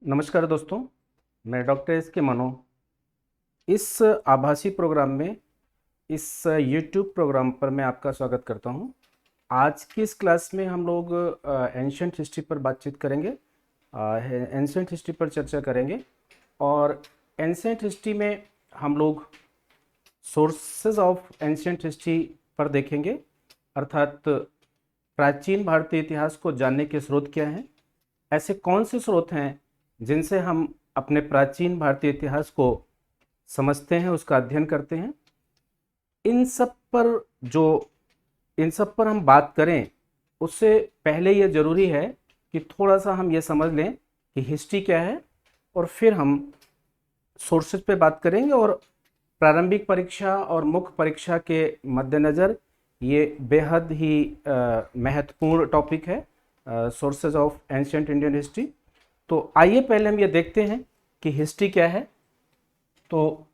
नमस्कार दोस्तों, मैं डॉक्टर एस के मनो। इस आभासी प्रोग्राम में, इस यूट्यूब प्रोग्राम पर मैं आपका स्वागत करता हूं। आज की इस क्लास में हम लोग एंशिएंट हिस्ट्री पर बातचीत करेंगे, एंशिएंट हिस्ट्री पर चर्चा करेंगे। और एंशिएंट हिस्ट्री में हम लोग सोर्सेज ऑफ एंशिएंट हिस्ट्री पर देखेंगे, अर्थात प्राचीन भारतीय इतिहास को जानने के स्रोत क्या हैं, ऐसे कौन से स्रोत हैं जिनसे हम अपने प्राचीन भारतीय इतिहास को समझते हैं, उसका अध्ययन करते हैं। इन सब पर जो इन सब पर हम बात करें, उससे पहले ये ज़रूरी है कि थोड़ा सा हम ये समझ लें कि हिस्ट्री क्या है, और फिर हम सोर्सेज पे बात करेंगे। और प्रारंभिक परीक्षा और मुख्य परीक्षा के मद्देनज़र ये बेहद ही महत्वपूर्ण टॉपिक है, sources of ancient Indian history. तो आइए पहले हम ये देखते हैं कि हिस्ट्री क्या है। तो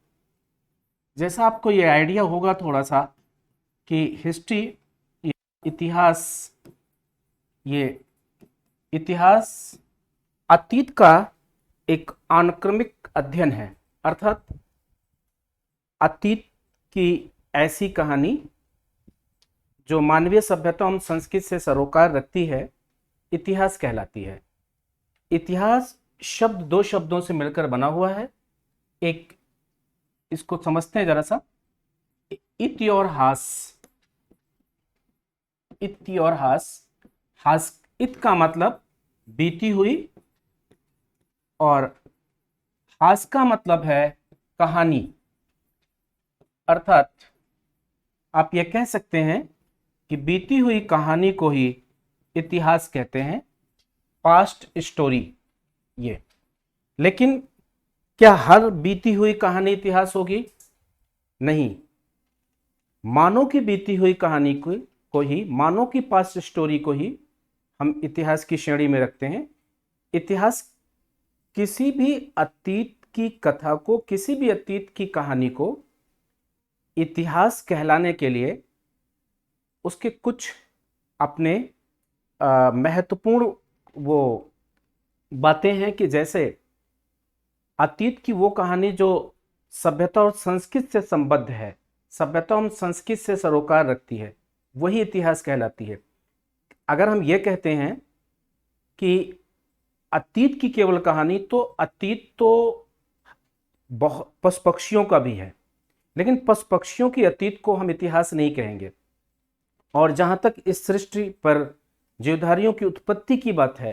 जैसा आपको ये आइडिया होगा थोड़ा सा कि हिस्ट्री इतिहास, ये इतिहास अतीत का एक अनुक्रमिक अध्ययन है, अर्थात अतीत की ऐसी कहानी जो मानवीय सभ्यता एवं संस्कृति से सरोकार रखती है, इतिहास कहलाती है। इतिहास शब्द दो शब्दों से मिलकर बना हुआ है। एक, इसको समझते हैं जरा सा, इति और हास। इति और हास। हास, इत का मतलब बीती हुई, और हास का मतलब है कहानी। अर्थात आप ये कह सकते हैं कि बीती हुई कहानी को ही इतिहास कहते हैं, पास्ट स्टोरी ये। लेकिन क्या हर बीती हुई कहानी इतिहास होगी? नहीं। मानव की बीती हुई कहानी को ही, मानव की पास्ट स्टोरी को ही हम इतिहास की श्रेणी में रखते हैं। इतिहास किसी भी अतीत की कथा को, किसी भी अतीत की कहानी को इतिहास कहलाने के लिए उसके कुछ अपने महत्वपूर्ण वो बातें हैं कि जैसे अतीत की वो कहानी जो सभ्यता और संस्कृति से संबद्ध है, सभ्यता और संस्कृति से सरोकार रखती है, वही इतिहास कहलाती है। अगर हम ये कहते हैं कि अतीत की केवल कहानी, तो अतीत तो बहुत पशु पक्षियों का भी है, लेकिन पशु पक्षियों की अतीत को हम इतिहास नहीं कहेंगे। और जहां तक इस सृष्टि पर जीवधारियों की उत्पत्ति की बात है,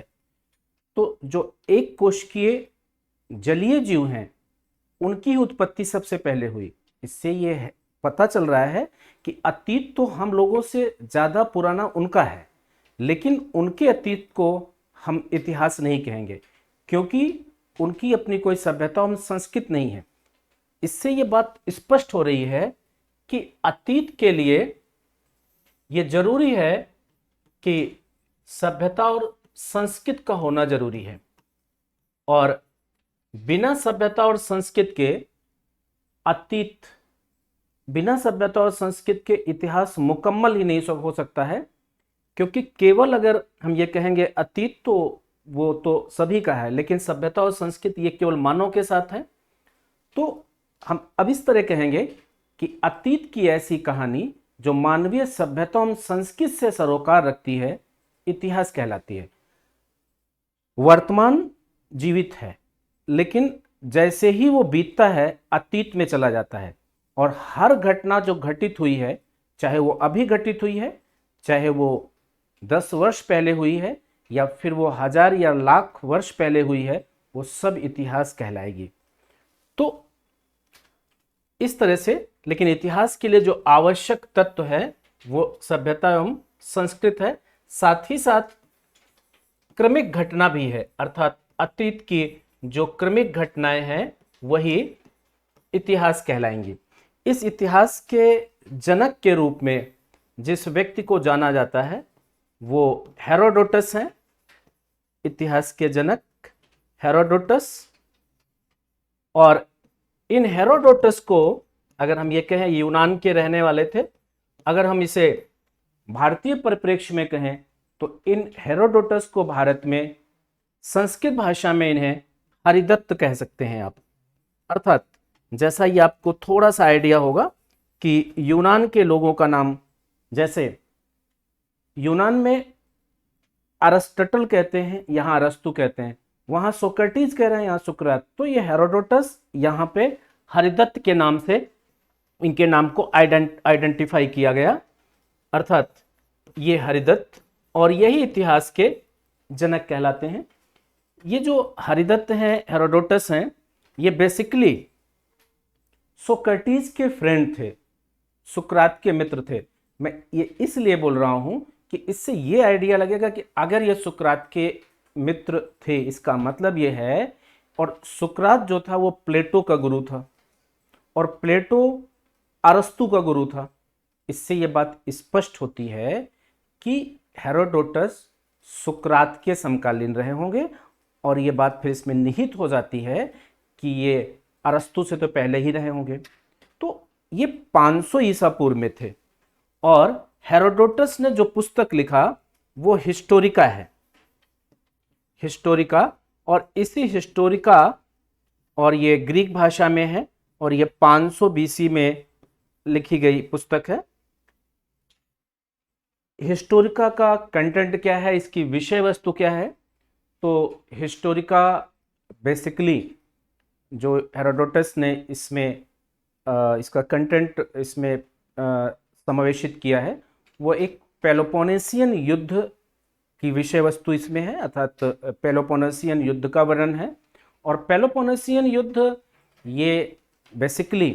तो जो एक कोशिकीय जलीय जीव हैं, उनकी उत्पत्ति सबसे पहले हुई। इससे ये पता चल रहा है कि अतीत तो हम लोगों से ज़्यादा पुराना उनका है, लेकिन उनके अतीत को हम इतिहास नहीं कहेंगे, क्योंकि उनकी अपनी कोई सभ्यता और संस्कृति नहीं है। इससे ये बात स्पष्ट हो रही है कि अतीत के लिए ये जरूरी है कि सभ्यता और संस्कृति का होना जरूरी है, और बिना सभ्यता और संस्कृति के अतीत, बिना सभ्यता और संस्कृति के इतिहास मुकम्मल ही नहीं हो सकता है। क्योंकि केवल अगर हम ये कहेंगे अतीत, तो वो तो सभी का है, लेकिन सभ्यता और संस्कृति ये केवल मानव के साथ है। तो हम अब इस तरह कहेंगे कि अतीत की ऐसी कहानी जो मानवीय सभ्यता और संस्कृति से सरोकार रखती है, इतिहास कहलाती है। वर्तमान जीवित है, लेकिन जैसे ही वो बीतता है, अतीत में चला जाता है। और हर घटना जो घटित हुई है, चाहे वो अभी घटित हुई है, चाहे वो 10 वर्ष पहले हुई है, या फिर वो 1000 या लाख वर्ष पहले हुई है, वो सब इतिहास कहलाएगी। तो इस तरह से, लेकिन इतिहास के लिए जो आवश्यक तत्व है वो सभ्यता एवं संस्कृति है, साथ ही साथ क्रमिक घटना भी है। अर्थात अतीत की जो क्रमिक घटनाएं हैं वही इतिहास कहलाएंगी। इस इतिहास के जनक के रूप में जिस व्यक्ति को जाना जाता है वो हेरोडोटस हैं। इतिहास के जनक हेरोडोटस। और इन हेरोडोटस को, अगर हम ये कहें, यूनान के रहने वाले थे। अगर हम इसे भारतीय परिप्रेक्ष्य में कहें तो इन हेरोडोटस को भारत में संस्कृत भाषा में इन्हें हरिदत्त कह सकते हैं आप। अर्थात जैसा ये आपको थोड़ा सा आइडिया होगा कि यूनान के लोगों का नाम, जैसे यूनान में अरिस्टोटल कहते हैं, यहाँ अरस्तु कहते हैं, वहां सोक्रेटिस कह रहे हैं, यहाँ सुकरात। तो ये हेरोडोटस यहाँ पे हरिदत्त के नाम से इनके नाम को आइडेंटिफाई किया गया। अर्थात ये हरिदत्त, और यही इतिहास के जनक कहलाते हैं। ये जो हरिदत्त हैं, हेरोडोटस हैं, ये बेसिकली सोक्रेटिस के फ्रेंड थे, सुकरात के मित्र थे। मैं ये इसलिए बोल रहा हूं कि इससे ये आइडिया लगेगा कि अगर ये सुकरात के मित्र थे, इसका मतलब ये है, और सुकरात जो था वो प्लेटो का गुरु था और प्लेटो अरस्तु का गुरु था। इससे ये बात स्पष्ट होती है कि हेरोडोटस सुकरात के समकालीन रहे होंगे, और ये बात फिर इसमें निहित हो जाती है कि ये अरस्तु से तो पहले ही रहे होंगे। तो ये 500 ईसा पूर्व में थे, और हेरोडोटस ने जो पुस्तक लिखा वो हिस्टोरिका है, हिस्टोरिका। और इसी हिस्टोरिका, और ये ग्रीक भाषा में है, और ये 500 बीसी में लिखी गई पुस्तक है। हिस्टोरिका का कंटेंट क्या है, इसकी विषय वस्तु क्या है? तो हिस्टोरिका बेसिकली जो हेरोडोटस ने इसमें इसका कंटेंट इसमें समावेशित किया है, वो एक पेलोपोनेसियन युद्ध की विषय वस्तु इसमें है, अर्थात पेलोपोनेसियन युद्ध का वर्णन है। और पेलोपोनेसियन युद्ध ये बेसिकली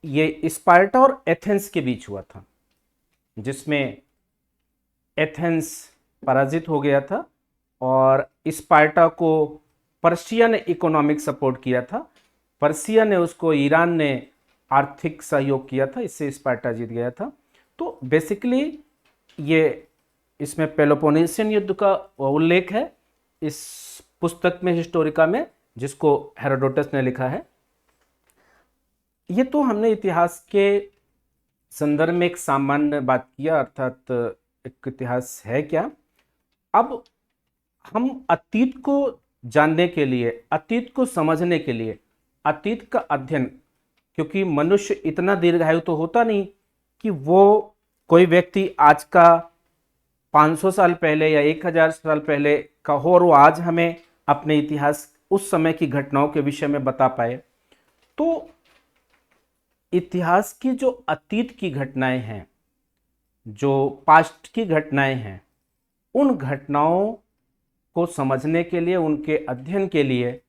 ये स्पार्टा और एथेंस के बीच हुआ था, जिसमें एथेंस पराजित हो गया था और स्पार्टा को पर्शिया ने इकोनॉमिक सपोर्ट किया था। पर्शिया ने उसको, ईरान ने आर्थिक सहयोग किया था, इससे स्पार्टा जीत गया था। तो बेसिकली ये इसमें पेलोपोनेसियन युद्ध का उल्लेख है इस पुस्तक में, हिस्टोरिका में, जिसको हेरोडोटस ने लिखा है। ये तो हमने इतिहास के संदर्भ में एक सामान्य बात किया, अर्थात एक इतिहास है क्या। अब हम अतीत को जानने के लिए, अतीत को समझने के लिए, अतीत का अध्ययन, क्योंकि मनुष्य इतना दीर्घायु तो होता नहीं कि वो कोई व्यक्ति आज का 500 साल पहले या 1000 साल पहले का हो और वो आज हमें अपने इतिहास, उस समय की घटनाओं के विषय में बता पाए। तो इतिहास की जो अतीत की घटनाएं हैं, जो पास्ट की घटनाएं हैं, उन घटनाओं को समझने के लिए, उनके अध्ययन के लिए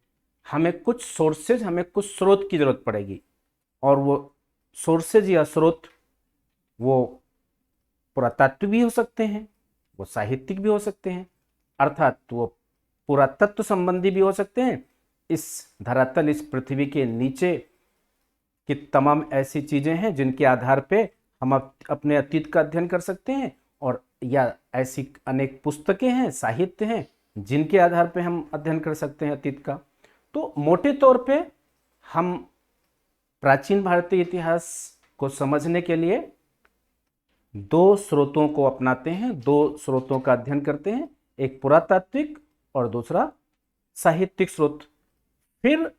हमें कुछ सोर्सेज, हमें कुछ स्रोत की जरूरत पड़ेगी। और वो सोर्सेज या स्रोत वो पुरातत्व भी हो सकते हैं, वो साहित्यिक भी हो सकते हैं, अर्थात वो पुरातत्व संबंधी भी हो सकते हैं। इस धरातल, इस पृथ्वी के नीचे की तमाम ऐसी चीजें हैं जिनके आधार पे हम अपने अतीत का अध्ययन कर सकते हैं, और या ऐसी अनेक पुस्तकें हैं, साहित्य हैं, जिनके आधार पे हम अध्ययन कर सकते हैं अतीत का। तो मोटे तौर पे हम प्राचीन भारतीय इतिहास को समझने के लिए दो स्रोतों को अपनाते हैं, दो स्रोतों का अध्ययन करते हैं, एक पुरातात्विक और दूसरा साहित्यिक स्रोत। फिर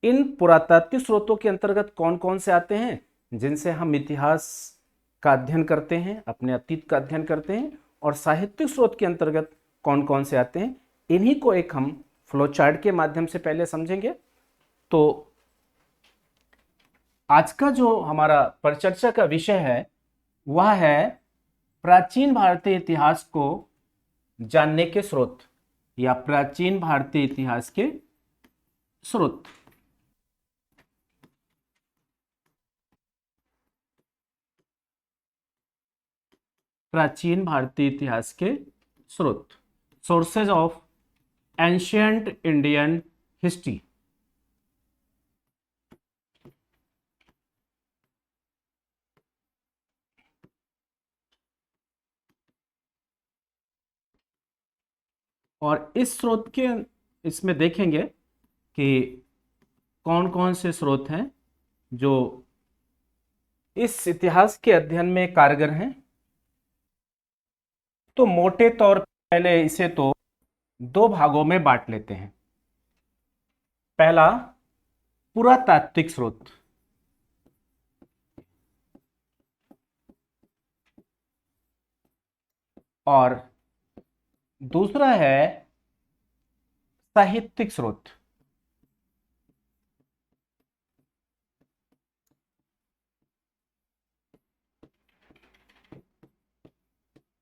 इन पुरातात्विक स्रोतों के अंतर्गत कौन कौन से आते हैं जिनसे हम इतिहास का अध्ययन करते हैं, अपने अतीत का अध्ययन करते हैं, और साहित्यिक स्रोत के अंतर्गत कौन कौन से आते हैं, इन्हीं को एक हम फ्लो चार्ट के माध्यम से पहले समझेंगे। तो आज का जो हमारा परिचर्चा का विषय है वह है प्राचीन भारतीय इतिहास को जानने के स्रोत, या प्राचीन भारतीय इतिहास के स्रोत। प्राचीन भारतीय इतिहास के स्रोत, sources of ancient Indian history. और इस स्रोत के, इसमें देखेंगे कि कौन कौन से स्रोत हैं जो इस इतिहास के अध्ययन में कारगर हैं। तो मोटे तौर पर पहले इसे तो दो भागों में बांट लेते हैं। पहला पुरातात्विक स्रोत, और दूसरा है साहित्यिक स्रोत।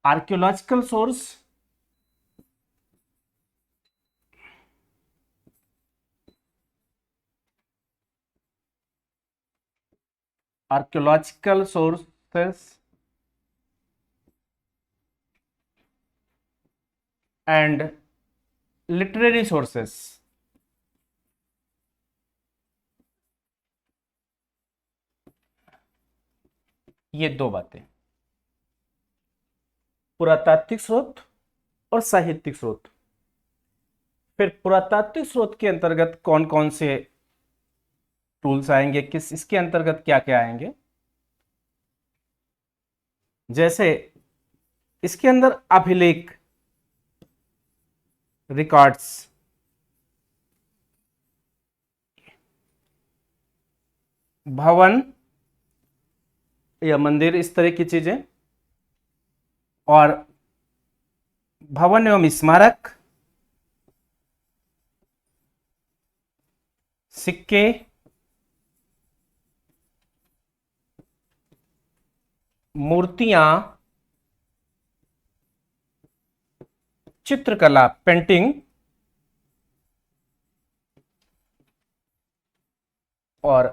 Archaeological source, archaeological sources and literary sources. ये दो बातें, पुरातात्विक स्रोत और साहित्यिक स्रोत। फिर पुरातात्विक स्रोत के अंतर्गत कौन कौन से टूल्स आएंगे, किस इसके अंतर्गत क्या क्या आएंगे। जैसे इसके अंदर अभिलेख, रिकॉर्ड्स, भवन या मंदिर, इस तरह की चीजें, और भवन एवं स्मारक, सिक्के, मूर्तियां, चित्रकला, पेंटिंग, और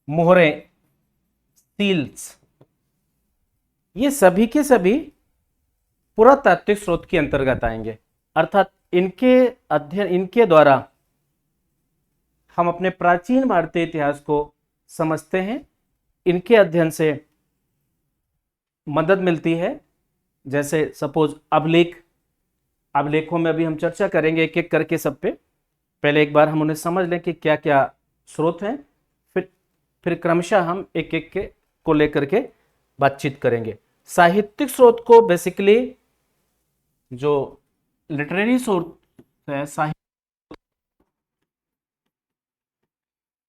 मोहरें, सील्स, ये सभी के सभी पुरातात्विक स्रोत के अंतर्गत आएंगे। अर्थात इनके अध्ययन, इनके द्वारा हम अपने प्राचीन भारतीय इतिहास को समझते हैं। इनके अध्ययन से मदद मिलती है। जैसे सपोज अभिलेख, अभिलेखों में अभी हम चर्चा करेंगे एक एक करके सब पे। पहले एक बार हम उन्हें समझ लें कि क्या क्या स्रोत हैं, फिर क्रमशः हम एक एक के को लेकर के बातचीत करेंगे। साहित्यिक स्रोत को बेसिकली जो लिटरेरी सोर्स है,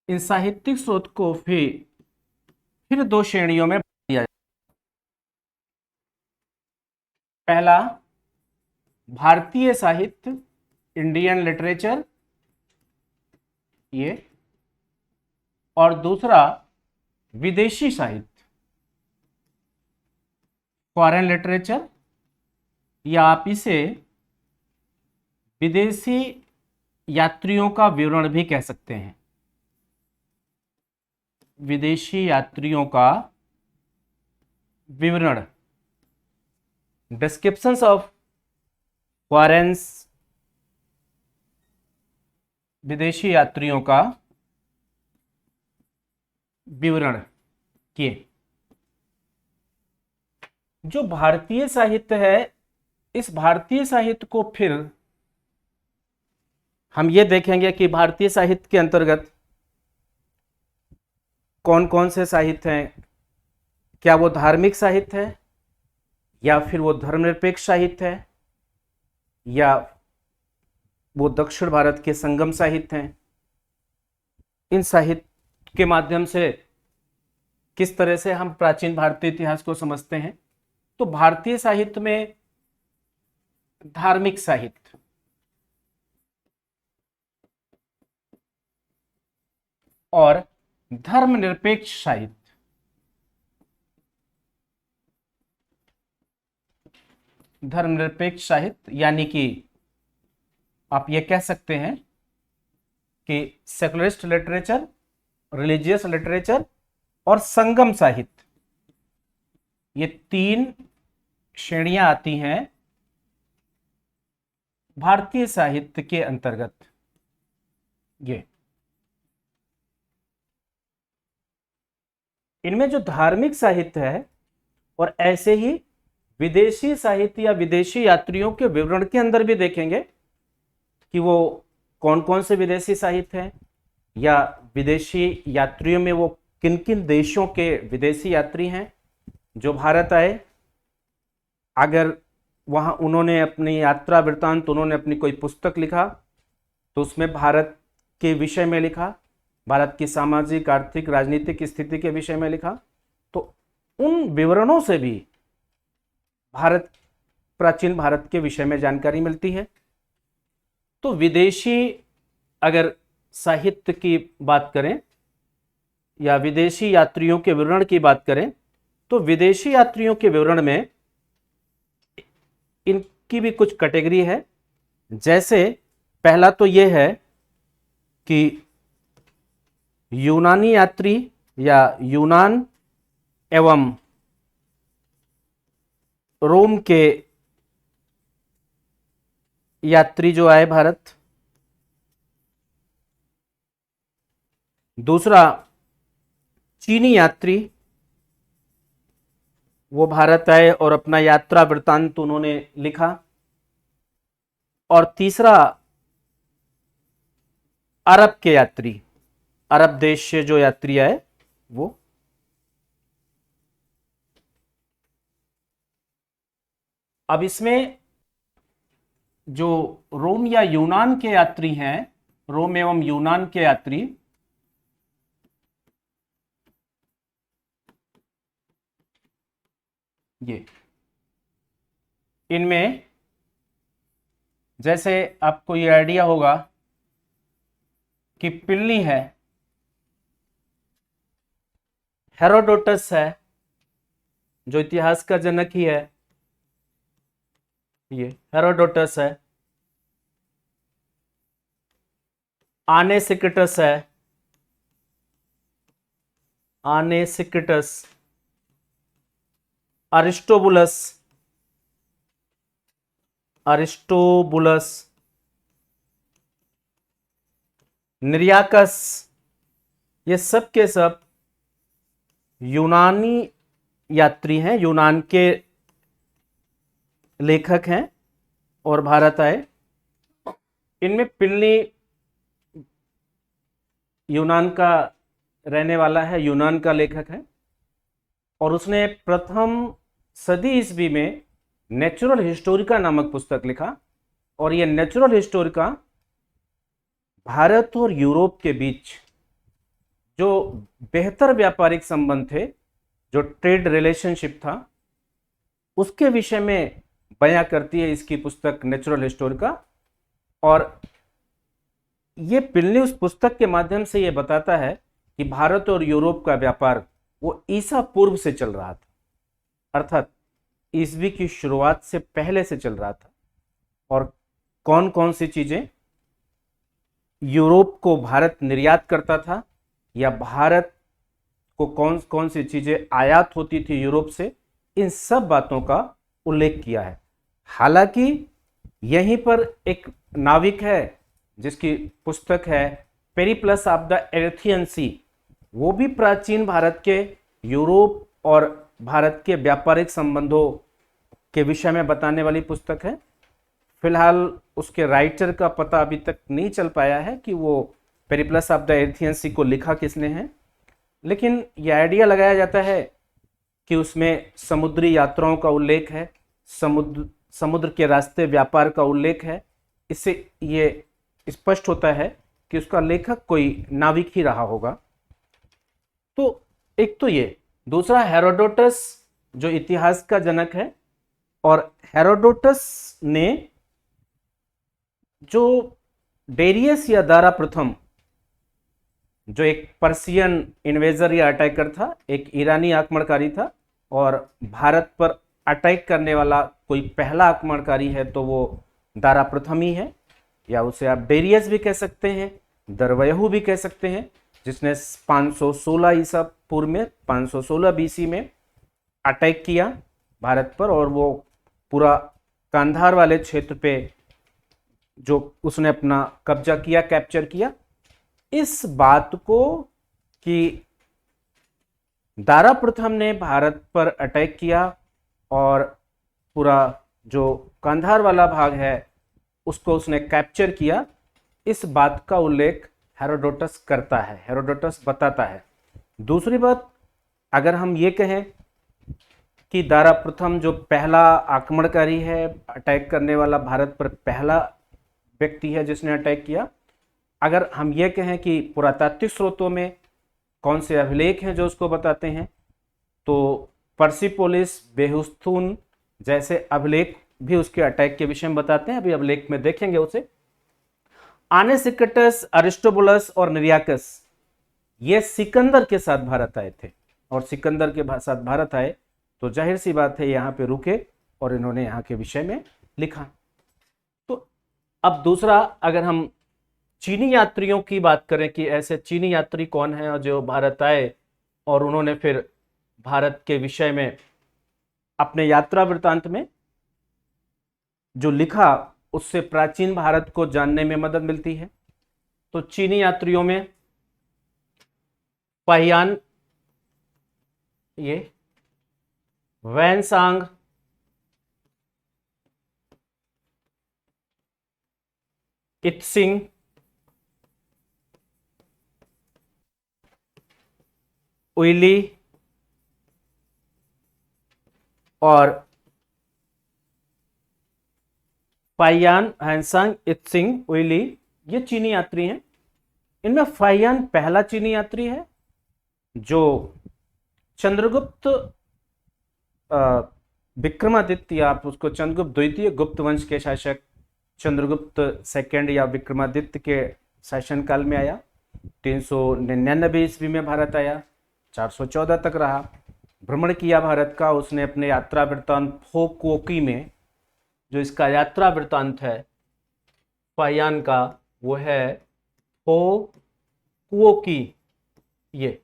इन साहित्यिक स्रोत को फिर दो श्रेणियों में दिया जाए। पहला भारतीय साहित्य, इंडियन लिटरेचर, ये, और दूसरा विदेशी साहित्य, फॉरेन लिटरेचर, या आप इसे विदेशी यात्रियों का विवरण भी कह सकते हैं। विदेशी यात्रियों का विवरण, डिस्क्रिप्शंस ऑफ फॉरेन, विदेशी यात्रियों का विवरण किए। जो भारतीय साहित्य है, इस भारतीय साहित्य को फिर हम ये देखेंगे कि भारतीय साहित्य के अंतर्गत कौन कौन से साहित्य हैं। क्या वो धार्मिक साहित्य है, या फिर वो धर्मनिरपेक्ष साहित्य है, या वो दक्षिण भारत के संगम साहित्य हैं। इन साहित्य के माध्यम से किस तरह से हम प्राचीन भारतीय इतिहास को समझते हैं। तो भारतीय साहित्य में धार्मिक साहित्य, और धर्मनिरपेक्ष साहित्य, धर्मनिरपेक्ष साहित्य यानी कि आप ये कह सकते हैं कि सेकुलरिस्ट लिटरेचर, रिलीजियस लिटरेचर और संगम साहित्य, ये तीन श्रेणियां आती हैं भारतीय साहित्य के अंतर्गत। ये इनमें जो धार्मिक साहित्य है, और ऐसे ही विदेशी साहित्य या विदेशी यात्रियों के विवरण के अंदर भी देखेंगे कि वो कौन कौन से विदेशी साहित्य हैं, या विदेशी यात्रियों में वो किन किन देशों के विदेशी यात्री हैं जो भारत आए। अगर वहाँ उन्होंने अपनी यात्रा वृत्तांत, उन्होंने अपनी कोई पुस्तक लिखा तो उसमें भारत के विषय में लिखा, भारत की सामाजिक आर्थिक राजनीतिक स्थिति के विषय में लिखा। तो उन विवरणों से भी भारत, प्राचीन भारत के विषय में जानकारी मिलती है। तो विदेशी अगर साहित्य की बात करें या विदेशी यात्रियों के विवरण की बात करें तो विदेशी यात्रियों के विवरण में इनकी भी कुछ कैटेगरी है। जैसे पहला तो यह है कि यूनानी यात्री या यूनान एवं रोम के यात्री जो आए भारत। दूसरा चीनी यात्री, वो भारत आए और अपना यात्रा वृत्तांत उन्होंने लिखा। और तीसरा अरब के यात्री, अरब देश से जो यात्री आए वो। अब इसमें जो रोम या यूनान के यात्री हैं, रोम एवं यूनान के यात्री, ये इनमें जैसे आपको ये आइडिया होगा कि प्लिनी है, हेरोडोटस है जो इतिहास का जनक ही है, ये हेरोडोटस है, आनेसिक्टस है, आनेसिक्टस, अरिस्टोबुलस, अरिस्टोबुलस, निरियाकस, ये सब के सब यूनानी यात्री हैं, यूनान के लेखक हैं और भारत आए। इनमें प्लिनी यूनान का रहने वाला है, यूनान का लेखक है और उसने प्रथम सदी ईस्वी में नेचुरल हिस्टोरिका नामक पुस्तक लिखा। और यह नेचुरल हिस्टोरिका भारत और यूरोप के बीच जो बेहतर व्यापारिक संबंध थे, जो ट्रेड रिलेशनशिप था, उसके विषय में बयां करती है इसकी पुस्तक नेचुरल हिस्टोरिका। और ये प्लिनी उस पुस्तक के माध्यम से ये बताता है कि भारत और यूरोप का व्यापार वो ईसा पूर्व से चल रहा था, अर्थात ईसवी की शुरुआत से पहले से चल रहा था। और कौन कौन सी चीजें यूरोप को भारत निर्यात करता था या भारत को कौन कौन सी चीजें आयात होती थी यूरोप से, इन सब बातों का उल्लेख किया है। हालांकि यहीं पर एक नाविक है जिसकी पुस्तक है पेरिप्लस ऑफ द एर्थियन सी, वो भी प्राचीन भारत के यूरोप और भारत के व्यापारिक संबंधों के विषय में बताने वाली पुस्तक है। फिलहाल उसके राइटर का पता अभी तक नहीं चल पाया है कि वो पेरिप्लस ऑफ द एर्थियन सी को लिखा किसने है, लेकिन यह आइडिया लगाया जाता है कि उसमें समुद्री यात्राओं का उल्लेख है, समुद्र के रास्ते व्यापार का उल्लेख है। इससे ये स्पष्ट होता है कि उसका लेखक कोई नाविक ही रहा होगा। तो एक तो ये, दूसरा हेरोडोटस जो इतिहास का जनक है, और हेरोडोटस ने जो डेरियस या दारा प्रथम, जो एक पर्शियन इन्वेजर या अटैकर था, एक ईरानी आक्रमणकारी था, और भारत पर अटैक करने वाला कोई पहला आक्रमणकारी है तो वो दारा प्रथम ही है, या उसे आप डेरियस भी कह सकते हैं, दरवयहू भी कह सकते हैं, जिसने 516 ईसा पूर्व में 516 बीसी में अटैक किया भारत पर, और वो पूरा कांधार वाले क्षेत्र पे जो उसने अपना कब्जा किया, कैप्चर किया। इस बात को कि दारा प्रथम ने भारत पर अटैक किया और पूरा जो कांधार वाला भाग है उसको उसने कैप्चर किया, इस बात का उल्लेख हेरोडोटस करता है, हेरोडोटस बताता है। दूसरी बात, अगर हम ये कहें कि दारा प्रथम जो पहला आक्रमणकारी है, अटैक करने वाला, भारत पर पहला व्यक्ति है जिसने अटैक किया। अगर हम ये कहें कि पुरातात्विक स्रोतों में कौन से अभिलेख हैं जो उसको बताते हैं, तो पर्सिपोलिस, बेहुस्तून जैसे अभिलेख भी उसके अटैक के विषय में बताते हैं। अभी अभिलेख में देखेंगे उसे। आनेसिकटस, अरिस्टोबुलस और निरियाकस ये सिकंदर के साथ भारत आए थे, और सिकंदर के साथ भारत आए तो जाहिर सी बात है यहाँ पे रुके और इन्होंने यहाँ के विषय में लिखा। तो अब दूसरा, अगर हम चीनी यात्रियों की बात करें कि ऐसे चीनी यात्री कौन है जो भारत आए और उन्होंने फिर भारत के विषय में अपने यात्रा वृत्तांत में जो लिखा, उससे प्राचीन भारत को जानने में मदद मिलती है। तो चीनी यात्रियों में पाहियान, ये वैनसांग, इत्सिंग, उइली और फाइयान, हैंसांग, इत्सिंग, उइली ये चीनी यात्री हैं। इनमें फाइयान पहला चीनी यात्री है जो चंद्रगुप्त विक्रमादित्य, या आप उसको चंद्रगुप्त द्वितीय गुप्त वंश के शासक चंद्रगुप्त सेकंड या विक्रमादित्य के शासनकाल में आया। 399 ईस्वी में भारत आया, 414 तक रहा, भ्रमण किया भारत का। उसने अपने यात्रा वृत्तांत फोकुओकी में, जो इसका यात्रा वृत्तांत है फाहियान का, वो है फोकुओकी। ये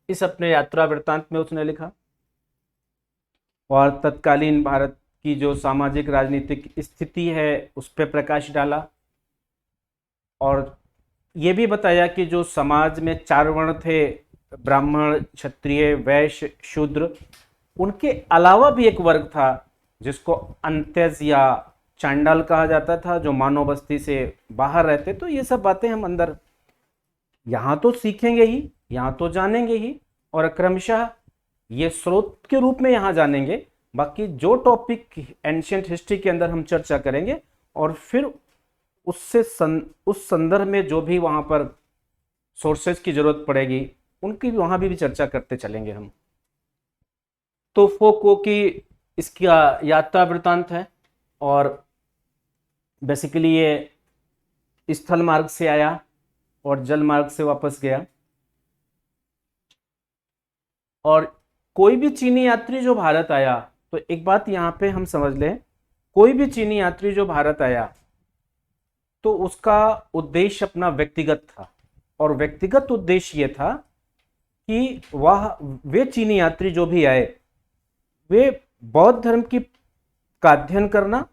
इस अपने यात्रा वृत्तांत में उसने लिखा और तत्कालीन भारत की जो सामाजिक राजनीतिक स्थिति है उस पर प्रकाश डाला, और ये भी बताया कि जो समाज में 4 वर्ण थे, ब्राह्मण, क्षत्रिय, वैश्य, शूद्र, उनके अलावा भी एक वर्ग था जिसको अंत्यज या चांडाल कहा जाता था, जो मानव बस्ती से बाहर रहते। तो ये सब बातें हम अंदर यहाँ तो सीखेंगे ही, यहाँ तो जानेंगे ही, और क्रमशः ये स्रोत के रूप में यहाँ जानेंगे। बाकी जो टॉपिक एंशिएंट हिस्ट्री के अंदर हम चर्चा करेंगे, और फिर उससे उस संदर्भ में जो भी वहाँ पर सोर्सेज की जरूरत पड़ेगी उनकी वहाँ भी चर्चा करते चलेंगे हम। तो फोको की इसका यात्रा वृत्तांत है, और बेसिकली ये स्थल मार्ग से आया और जल मार्ग से वापस गया। और कोई भी चीनी यात्री जो भारत आया, तो एक बात यहाँ पे हम समझ लें, कोई भी चीनी यात्री जो भारत आया तो उसका उद्देश्य अपना व्यक्तिगत था, और व्यक्तिगत उद्देश्य ये था कि वे चीनी यात्री जो भी आए वे बौद्ध धर्म का अध्ययन करना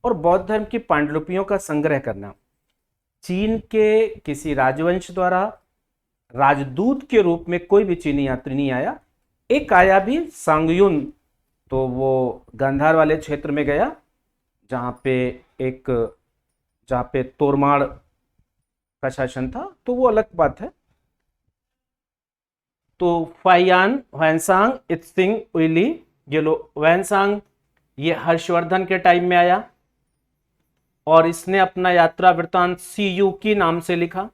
और बौद्ध धर्म की पांडुलिपियों का संग्रह करना। चीन के किसी राजवंश द्वारा राजदूत के रूप में कोई भी चीनी यात्री नहीं आया। एक आया भी, सांगयुन, तो वो गांधार वाले क्षेत्र में गया जहाँ पे तोरमाड़ का शासन था, तो वो अलग बात है। तो फाहियान, वैनसांग, इत्सिंग, उइली, ये लोग, वैनसांग ये हर्षवर्धन के टाइम में आया और इसने अपना यात्रा वृत्तांत सीयूकी नाम से लिखा।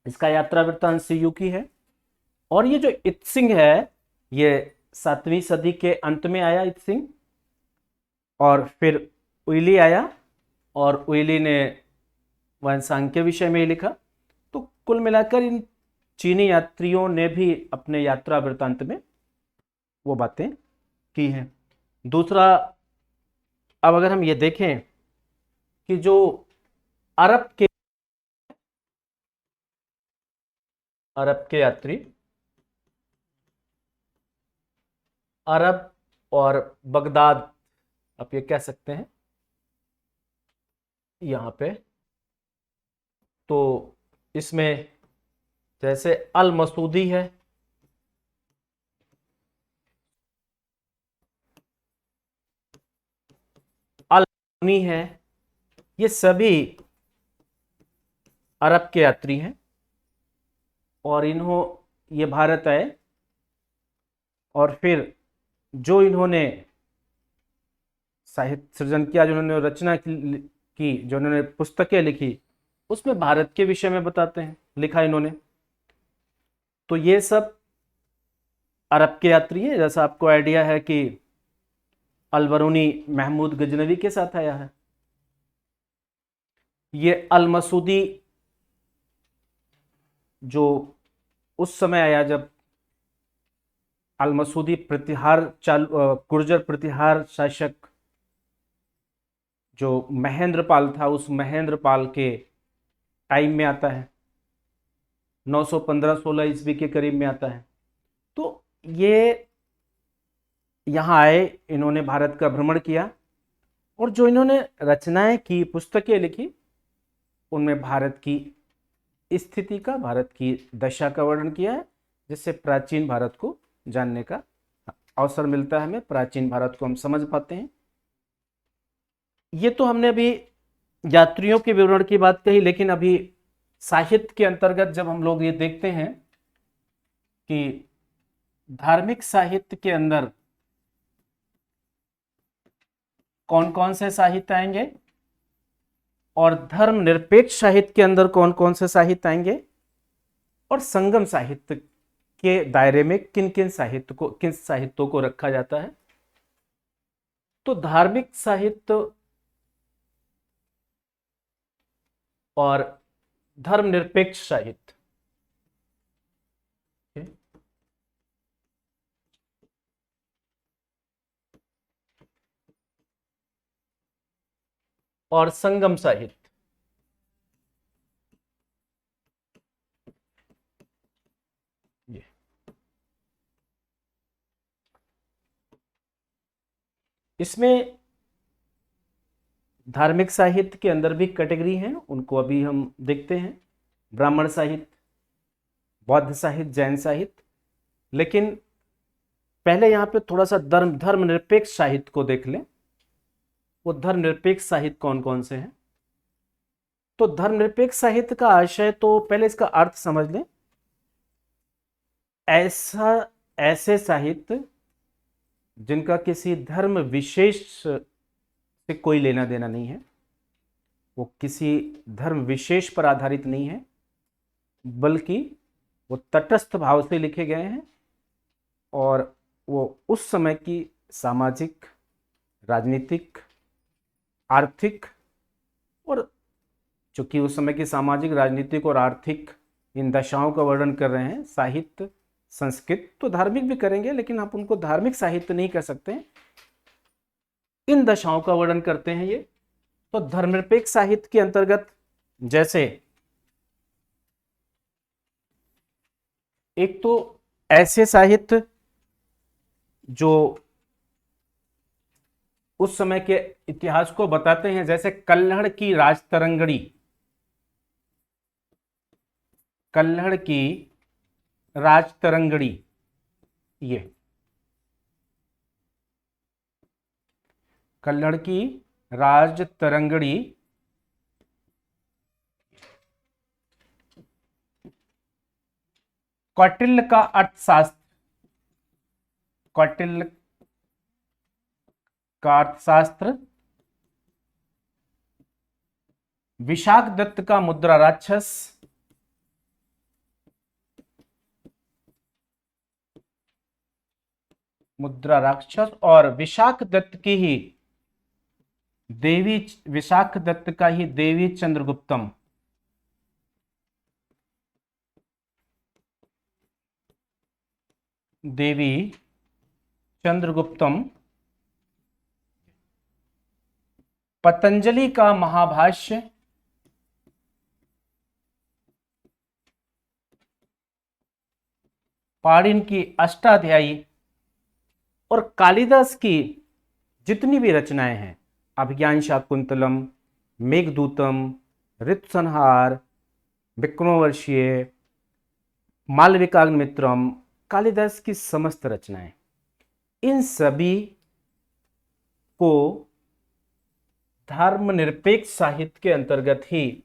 इसका यात्रा वृत्तांत सीयूकी है। और ये जो इत्सिंग है, ये 7वीं सदी के अंत में आया इत्सिंग, और फिर उइली आया, और उइली ने वैनसांग के विषय में ही लिखा। तो कुल मिलाकर इन चीनी यात्रियों ने भी अपने यात्रा वृत्तांत में वो बातें की हैं। दूसरा, अब अगर हम ये देखें कि जो अरब के यात्री, अरब और बगदाद, आप ये कह सकते हैं यहाँ पे, तो इसमें जैसे अल मसूदी है, अल है, ये सभी अरब के यात्री हैं और ये भारत आए और फिर जो इन्होंने साहित्य सृजन किया, जो इन्होंने रचना की, जो इन्होंने पुस्तकें लिखी, उसमें भारत के विषय में बताते हैं, लिखा इन्होंने। तो ये सब अरब के यात्री है, जैसा आपको आइडिया है कि अलबरूनी महमूद गजनवी के साथ आया है। ये अल मसूदी जो उस समय आया जब अल मसूदी गुर्जर प्रतिहार शासक जो महेंद्रपाल था, उस महेंद्रपाल के टाइम में आता है, 915-16 ईस्वी के करीब में आता है। तो ये यहाँ आए, इन्होंने भारत का भ्रमण किया, और जो इन्होंने रचनाएं की, पुस्तकें लिखी, उनमें भारत की स्थिति का, भारत की दशा का वर्णन किया है, जिससे प्राचीन भारत को जानने का अवसर मिलता है हमें, प्राचीन भारत को हम समझ पाते हैं। ये तो हमने अभी यात्रियों के विवरण की बात कही, लेकिन अभी साहित्य के अंतर्गत जब हम लोग ये देखते हैं कि धार्मिक साहित्य के अंदर कौन कौन से साहित्य आएंगे और धर्मनिरपेक्ष साहित्य के अंदर कौन कौन से साहित्य आएंगे, और संगम साहित्य के दायरे में किन किन साहित्यों को रखा जाता है। तो धार्मिक साहित्य और धर्मनिरपेक्ष साहित्य, और संगम साहित्य, ये इसमें धार्मिक साहित्य के अंदर भी कैटेगरी हैं, उनको अभी हम देखते हैं। ब्राह्मण साहित्य, बौद्ध साहित्य, जैन साहित्य। लेकिन पहले यहाँ पे थोड़ा सा धर्मनिरपेक्ष साहित्य को देख लें। वो धर्मनिरपेक्ष साहित्य कौन कौन से हैं? तो धर्मनिरपेक्ष साहित्य का आशय, तो पहले इसका अर्थ समझ लें। ऐसे साहित्य जिनका किसी धर्म विशेष से कोई लेना देना नहीं है, वो किसी धर्म विशेष पर आधारित नहीं है, बल्कि वो तटस्थ भाव से लिखे गए हैं, और वो उस समय की सामाजिक, राजनीतिक, आर्थिक, और चूंकि उस समय की सामाजिक, राजनीतिक और आर्थिक इन दशाओं का वर्णन कर रहे हैं, साहित्य संस्कृत तो धार्मिक भी करेंगे, लेकिन आप उनको धार्मिक साहित्य नहीं कह सकते, इन दशाओं का वर्णन करते हैं ये। तो धर्मनिरपेक्ष साहित्य के अंतर्गत जैसे एक तो ऐसे साहित्य जो उस समय के इतिहास को बताते हैं, जैसे कल्हड़ की राजतरंगड़ी, कल्हड़ की राजतरंगड़ी, ये कल्हड़ की राजतरंगड़ी कौटिल्य का अर्थशास्त्र, कौटिल्य का अर्थशास्त्र, विशाख दत्त का मुद्रा राक्षस, मुद्रा राक्षस, और विशाख दत्त की ही देवी, विशाख दत्त का ही देवी चंद्रगुप्तम, देवी चंद्रगुप्तम, पतंजलि का महाभाष्य, पाणिनि की अष्टाध्यायी, और कालिदास की जितनी भी रचनाएं हैं, अभिज्ञान शाकुंतलम, मेघदूतम, ऋतुसंहार, विक्रमोर्वशीय, मालविकाग्निमित्रम, कालिदास की समस्त रचनाएं, इन सभी को धर्मनिरपेक्ष साहित्य के अंतर्गत ही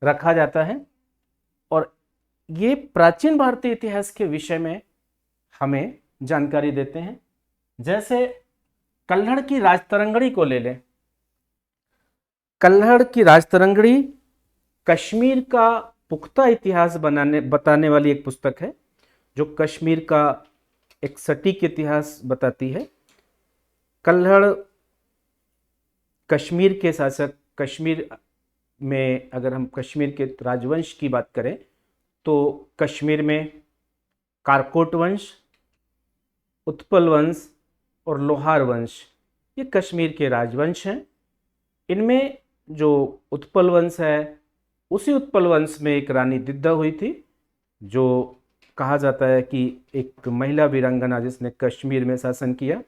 रखा जाता है, और ये प्राचीन भारतीय इतिहास के विषय में हमें जानकारी देते हैं। जैसे कल्हड़ की राजतरंगड़ी को ले लें। कल्हड़ की राजतरंगड़ी कश्मीर का पुख्ता इतिहास बताने वाली एक पुस्तक है, जो कश्मीर का एक सटीक इतिहास बताती है। कल्हड़ कश्मीर के शासक, कश्मीर में अगर हम कश्मीर के राजवंश की बात करें तो कश्मीर में कारकोट वंश, उत्पल वंश और लोहार वंश, ये कश्मीर के राजवंश हैं। इनमें जो उत्पल वंश है, उसी उत्पल वंश में एक रानी दिद्दा हुई थी, जो कहा जाता है कि एक महिला वीरांगना जिसने कश्मीर में शासन किया।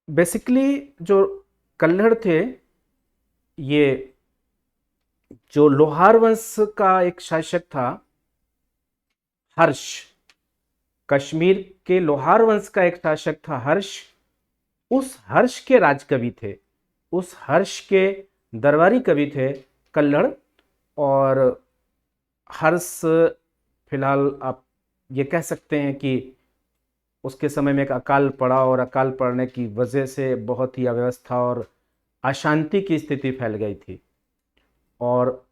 बेसिकली जो कल्हड़ थे, ये जो लोहार वंश का एक शासक था हर्ष, कश्मीर के लोहार वंश का एक शासक था हर्ष, उस हर्ष के राजकवि थे, उस हर्ष के दरबारी कवि थे कल्हड़। और हर्ष फिलहाल आप ये कह सकते हैं कि उसके समय में एक अकाल पड़ा, और अकाल पड़ने की वजह से बहुत ही अव्यवस्था और अशांति की स्थिति फैल गई थी, और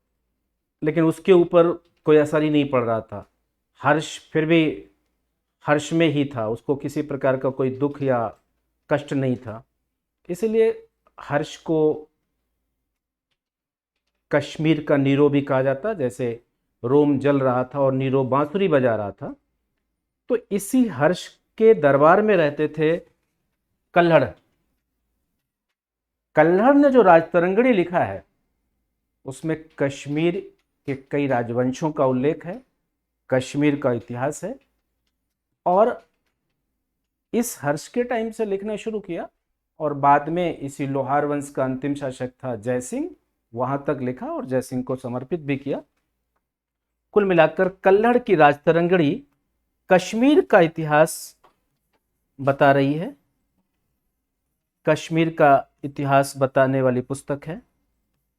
लेकिन उसके ऊपर कोई असर ही नहीं पड़ रहा था। हर्ष फिर भी हर्ष में ही था, उसको किसी प्रकार का कोई दुख या कष्ट नहीं था, इसलिए हर्ष को कश्मीर का नीरो भी कहा जाता। जैसे रोम जल रहा था और नीरो बांसुरी बजा रहा था, तो इसी हर्ष के दरबार में रहते थे कल्हड़। कल्हड़ ने जो राजतरंगड़ी लिखा है उसमें कश्मीर के कई राजवंशों का उल्लेख है, कश्मीर का इतिहास है, और इस हर्ष के टाइम से लिखना शुरू किया, और बाद में इसी लोहार वंश का अंतिम शासक था जय सिंह, वहां तक लिखा और जय सिंह को समर्पित भी किया। कुल मिलाकर कल्हड़ की राजतरंगड़ी कश्मीर का इतिहास बता रही है, कश्मीर का इतिहास बताने वाली पुस्तक है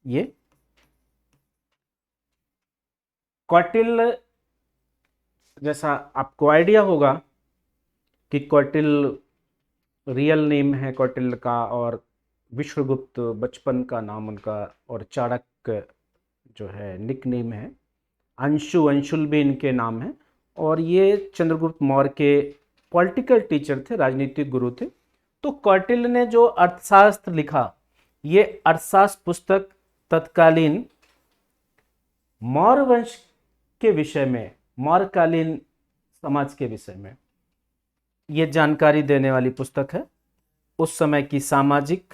ये। कौटिल्य, जैसा आपको आइडिया होगा कि कौटिल्य रियल नेम है कौटिल्य का, और विश्वगुप्त बचपन का नाम उनका, और चाणक्य जो है निक नेम है, अंशु अंशुल भी इनके नाम है। और ये चंद्रगुप्त मौर्य के पॉलिटिकल टीचर थे, राजनीतिक गुरु थे। तो कौटिल्य ने जो अर्थशास्त्र लिखा, ये अर्थशास्त्र पुस्तक तत्कालीन मौर्य वंश के विषय में, मौर्यकालीन समाज के विषय में ये जानकारी देने वाली पुस्तक है। उस समय की सामाजिक,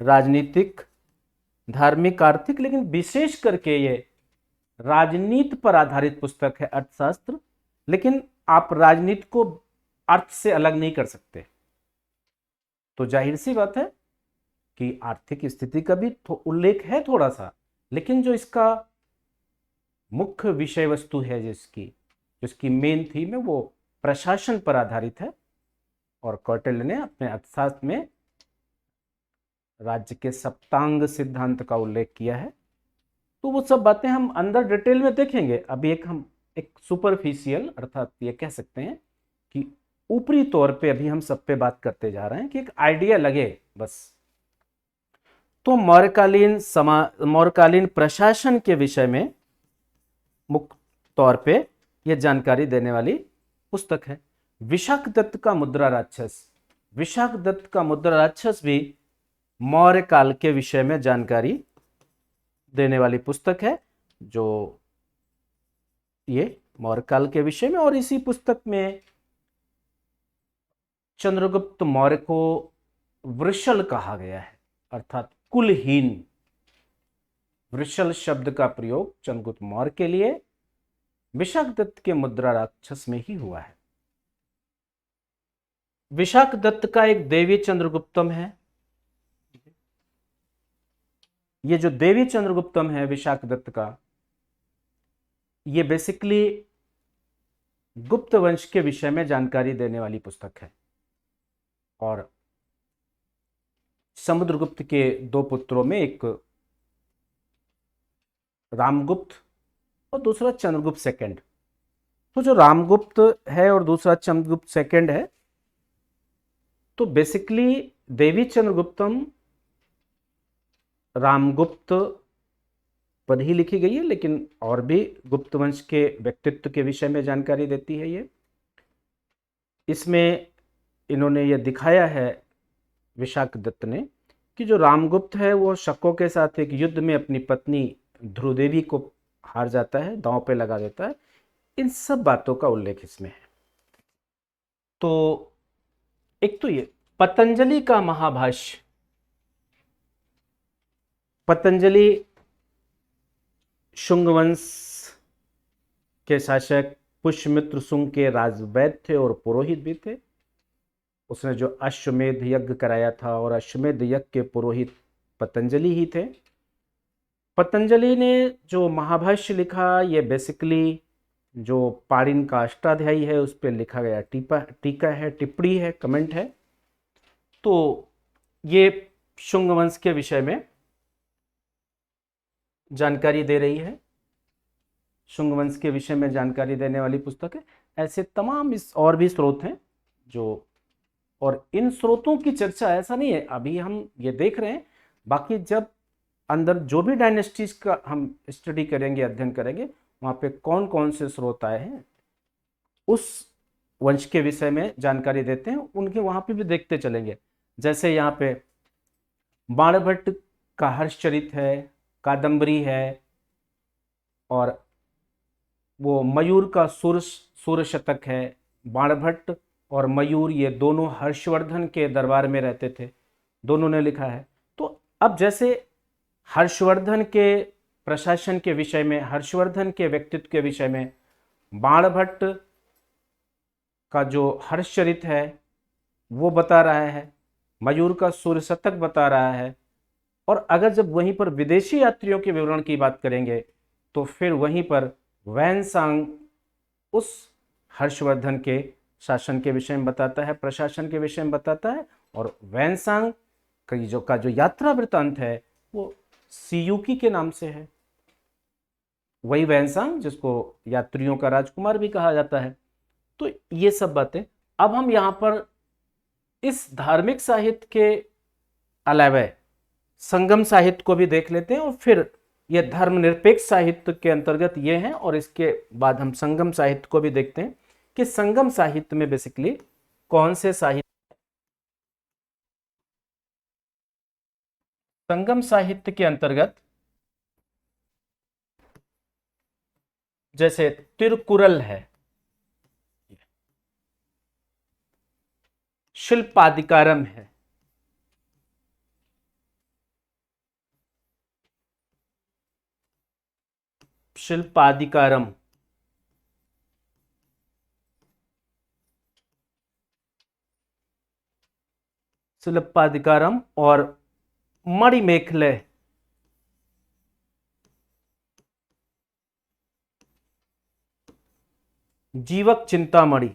राजनीतिक, धार्मिक, आर्थिक, लेकिन विशेष करके ये राजनीति पर आधारित पुस्तक है अर्थशास्त्र। लेकिन आप राजनीति को अर्थ से अलग नहीं कर सकते, तो जाहिर सी बात है कि आर्थिक स्थिति का भी उल्लेख है थोड़ा सा, लेकिन जो इसका मुख्य विषय वस्तु है, जिसकी मेन थीम है, वो प्रशासन पर आधारित है। और कौटिल्य ने अपने अर्थशास्त्र में राज्य के सप्तांग सिद्धांत का उल्लेख किया है। तो वो सब बातें हम अंदर डिटेल में देखेंगे। अभी हम एक सुपरफिशियल, अर्थात ये कह सकते हैं कि ऊपरी तौर पे अभी हम सब पे बात करते जा रहे हैं कि एक आइडिया लगे बस। तो मौर्यकालीन प्रशासन के विषय में मुख्य तौर पे यह जानकारी देने वाली पुस्तक है। विशाखदत्त का मुद्रा राक्षस, विशाखदत्त का मुद्रा राक्षस भी मौर्य काल के विषय में जानकारी देने वाली पुस्तक है, जो ये मौर्य काल के विषय में। और इसी पुस्तक में चंद्रगुप्त मौर्य को वृषल कहा गया है, अर्थात कुलहीन। वृषल शब्द का प्रयोग चंद्रगुप्त मौर्य के लिए विशाखदत्त के मुद्रा राक्षस में ही हुआ है। विशाखदत्त का एक देवी चंद्रगुप्तम है। ये जो देवी चंद्रगुप्तम है विशाखदत्त का, ये बेसिकली गुप्त वंश के विषय में जानकारी देने वाली पुस्तक है। और समुद्रगुप्त के दो पुत्रों में एक रामगुप्त और दूसरा चंद्रगुप्त सेकंड, तो जो रामगुप्त है और दूसरा चंद्रगुप्त सेकंड है, तो बेसिकली देवी चंद्रगुप्तम रामगुप्त पर ही लिखी गई है, लेकिन और भी गुप्त वंश के व्यक्तित्व के विषय में जानकारी देती है ये। इसमें इन्होंने ये दिखाया है, विशाख दत्त ने, कि जो रामगुप्त है वो शकों के साथ एक युद्ध में अपनी पत्नी ध्रुवदेवी को हार जाता है, दांव पे लगा देता है। इन सब बातों का उल्लेख इसमें है। तो एक तो ये पतंजलि का महाभाष्य, पतंजलि शुंग वंश के शासक पुष्यमित्र शुंग के राजवैद्य थे और पुरोहित भी थे। उसने जो अश्वमेध यज्ञ कराया था, और अश्वमेध यज्ञ के पुरोहित पतंजलि ही थे। पतंजलि ने जो महाभाष्य लिखा, ये बेसिकली जो पाणिनि का अष्टाध्यायी है उस पर लिखा गया टीका है, टिप्पणी है, कमेंट है। तो ये शुंग वंश के विषय में जानकारी दे रही है, शुंग वंश के विषय में जानकारी देने वाली पुस्तक है। ऐसे तमाम इस और भी स्रोत हैं जो, और इन स्रोतों की चर्चा ऐसा नहीं है अभी हम ये देख रहे हैं, बाकी जब अंदर जो भी डायनेस्टीज का हम स्टडी करेंगे, अध्ययन करेंगे, वहाँ पे कौन कौन से स्रोत आए हैं उस वंश के विषय में जानकारी देते हैं, उनके वहाँ पे भी देखते चलेंगे। जैसे यहाँ पे बाणभट्ट का हर्षचरित है, कादम्बरी है, और वो मयूर का सूर्य शतक है। बाणभट्ट और मयूर ये दोनों हर्षवर्धन के दरबार में रहते थे, दोनों ने लिखा है। तो अब जैसे हर्षवर्धन के प्रशासन के विषय में, हर्षवर्धन के व्यक्तित्व के विषय में बाणभट्ट का जो हर्षचरित है वो बता रहा है, मयूर का सूर्य शतक बता रहा है, और अगर जब वहीं पर विदेशी यात्रियों के विवरण की बात करेंगे तो फिर वहीं पर वैनसांग उस हर्षवर्धन के शासन के विषय में बताता है, प्रशासन के विषय में बताता है। और वैनसांग का जो यात्रा वृत्तांत है वो सियूकी के नाम से है, वही वैनसांग जिसको यात्रियों का राजकुमार भी कहा जाता है। तो ये सब बातें अब हम यहाँ पर इस धार्मिक साहित्य के अलावा संगम साहित्य को भी देख लेते हैं, और फिर ये धर्मनिरपेक्ष साहित्य के अंतर्गत ये है, और इसके बाद हम संगम साहित्य को भी देखते हैं कि संगम साहित्य में बेसिकली कौन से साहित्य। संगम साहित्य के अंतर्गत जैसे तिरुकुरल है, शिल्पाधिकारम है, शिल्पाधिकारम, शिल्पाधिकारम, और मणिमेखले, जीवक चिंतामणि,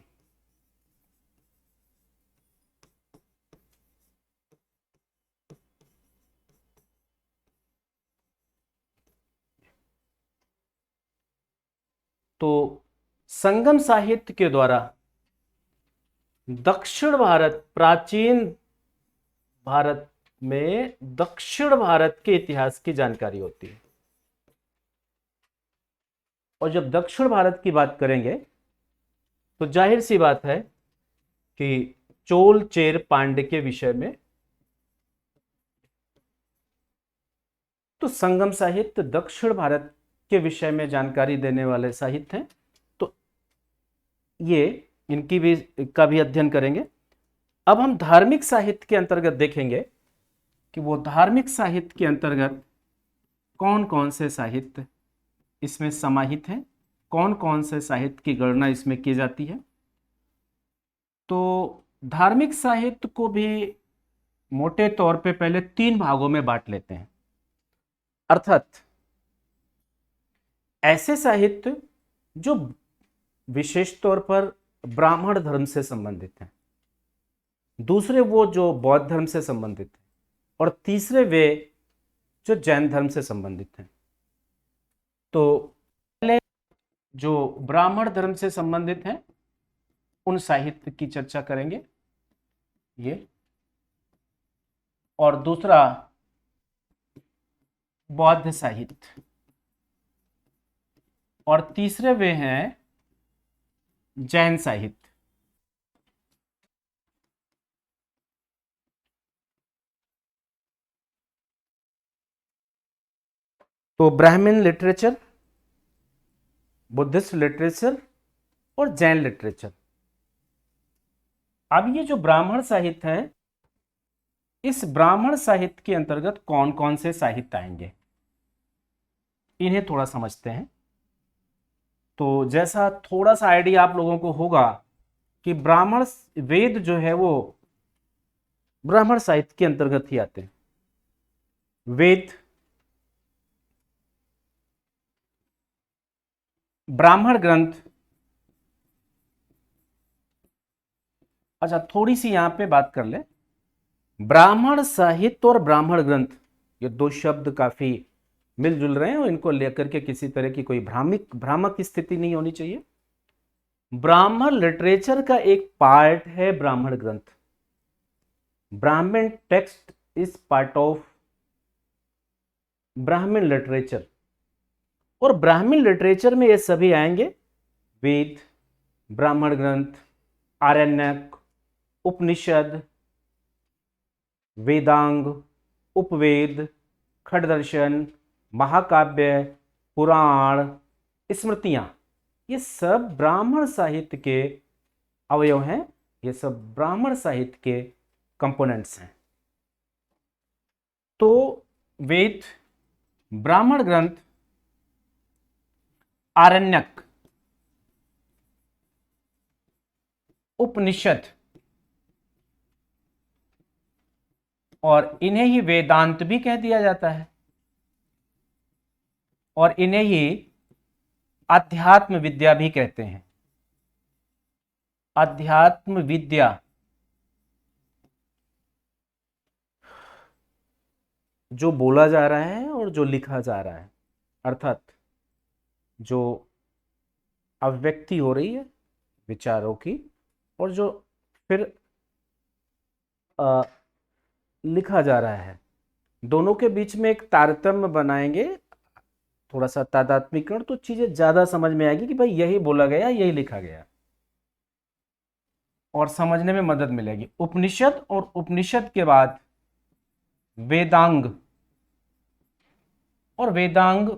तो संगम साहित्य के द्वारा दक्षिण भारत, प्राचीन भारत में दक्षिण भारत के इतिहास की जानकारी होती है। और जब दक्षिण भारत की बात करेंगे तो जाहिर सी बात है कि चोल चेर पांड्य के विषय में, तो संगम साहित्य दक्षिण भारत के विषय में जानकारी देने वाले साहित्य हैं। तो ये इनकी भी का भी अध्ययन करेंगे। अब हम धार्मिक साहित्य के अंतर्गत देखेंगे कि वो धार्मिक साहित्य के अंतर्गत कौन कौन से साहित्य इसमें समाहित हैं, कौन कौन से साहित्य की गणना इसमें की जाती है। तो धार्मिक साहित्य को भी मोटे तौर पे पहले 3 भागों में बांट लेते हैं, अर्थात ऐसे साहित्य जो विशेष तौर पर ब्राह्मण धर्म से संबंधित हैं, दूसरे वो जो बौद्ध धर्म से संबंधित हैं, और तीसरे वे जो जैन धर्म से संबंधित हैं। तो पहले जो ब्राह्मण धर्म से संबंधित हैं उन साहित्य की चर्चा करेंगे ये, और दूसरा बौद्ध साहित्य, और तीसरे वे हैं जैन साहित्य। तो ब्राह्मण लिटरेचर, बुद्धिस्ट लिटरेचर और जैन लिटरेचर। अब ये जो ब्राह्मण साहित्य है, इस ब्राह्मण साहित्य के अंतर्गत कौन कौन से साहित्य आएंगे, इन्हें थोड़ा समझते हैं। तो जैसा थोड़ा सा आइडिया आप लोगों को होगा कि ब्राह्मण वेद जो है वो ब्राह्मण साहित्य के अंतर्गत ही आते हैं। वेद, ब्राह्मण ग्रंथ। अच्छा, थोड़ी सी यहां पे बात कर ले, ब्राह्मण साहित्य और ब्राह्मण ग्रंथ, ये दो शब्द काफी मिलजुल रहे हैं और इनको लेकर के किसी तरह की कोई भ्रामक स्थिति नहीं होनी चाहिए। ब्राह्मण लिटरेचर का एक पार्ट है ब्राह्मण ग्रंथ। ब्राह्मण टेक्स्ट इज पार्ट ऑफ ब्राह्मण लिटरेचर, और ब्राह्मण लिटरेचर में ये सभी आएंगे: वेद, ब्राह्मण ग्रंथ, आरण्यक, उपनिषद, वेदांग, उपवेद, खडदर्शन, महाकाव्य, पुराण, स्मृतियां, ये सब ब्राह्मण साहित्य के अवयव हैं, ये सब ब्राह्मण साहित्य के कंपोनेंट्स हैं। तो वेद, ब्राह्मण ग्रंथ, आरण्यक, उपनिषद, और इन्हें ही वेदांत भी कह दिया जाता है, और इन्हें ही अध्यात्म विद्या भी कहते हैं। अध्यात्म विद्या जो बोला जा रहा है और जो लिखा जा रहा है, अर्थात जो अभिव्यक्ति हो रही है विचारों की, और जो फिर लिखा जा रहा है, दोनों के बीच में एक तारतम्य बनाएंगे, थोड़ा सा तादात्म्यकरण, तो चीजें ज्यादा समझ में आएगी कि भाई यही बोला गया, यही लिखा गया, और समझने में मदद मिलेगी। उपनिषद, और उपनिषद के बाद वेदांग, और वेदांग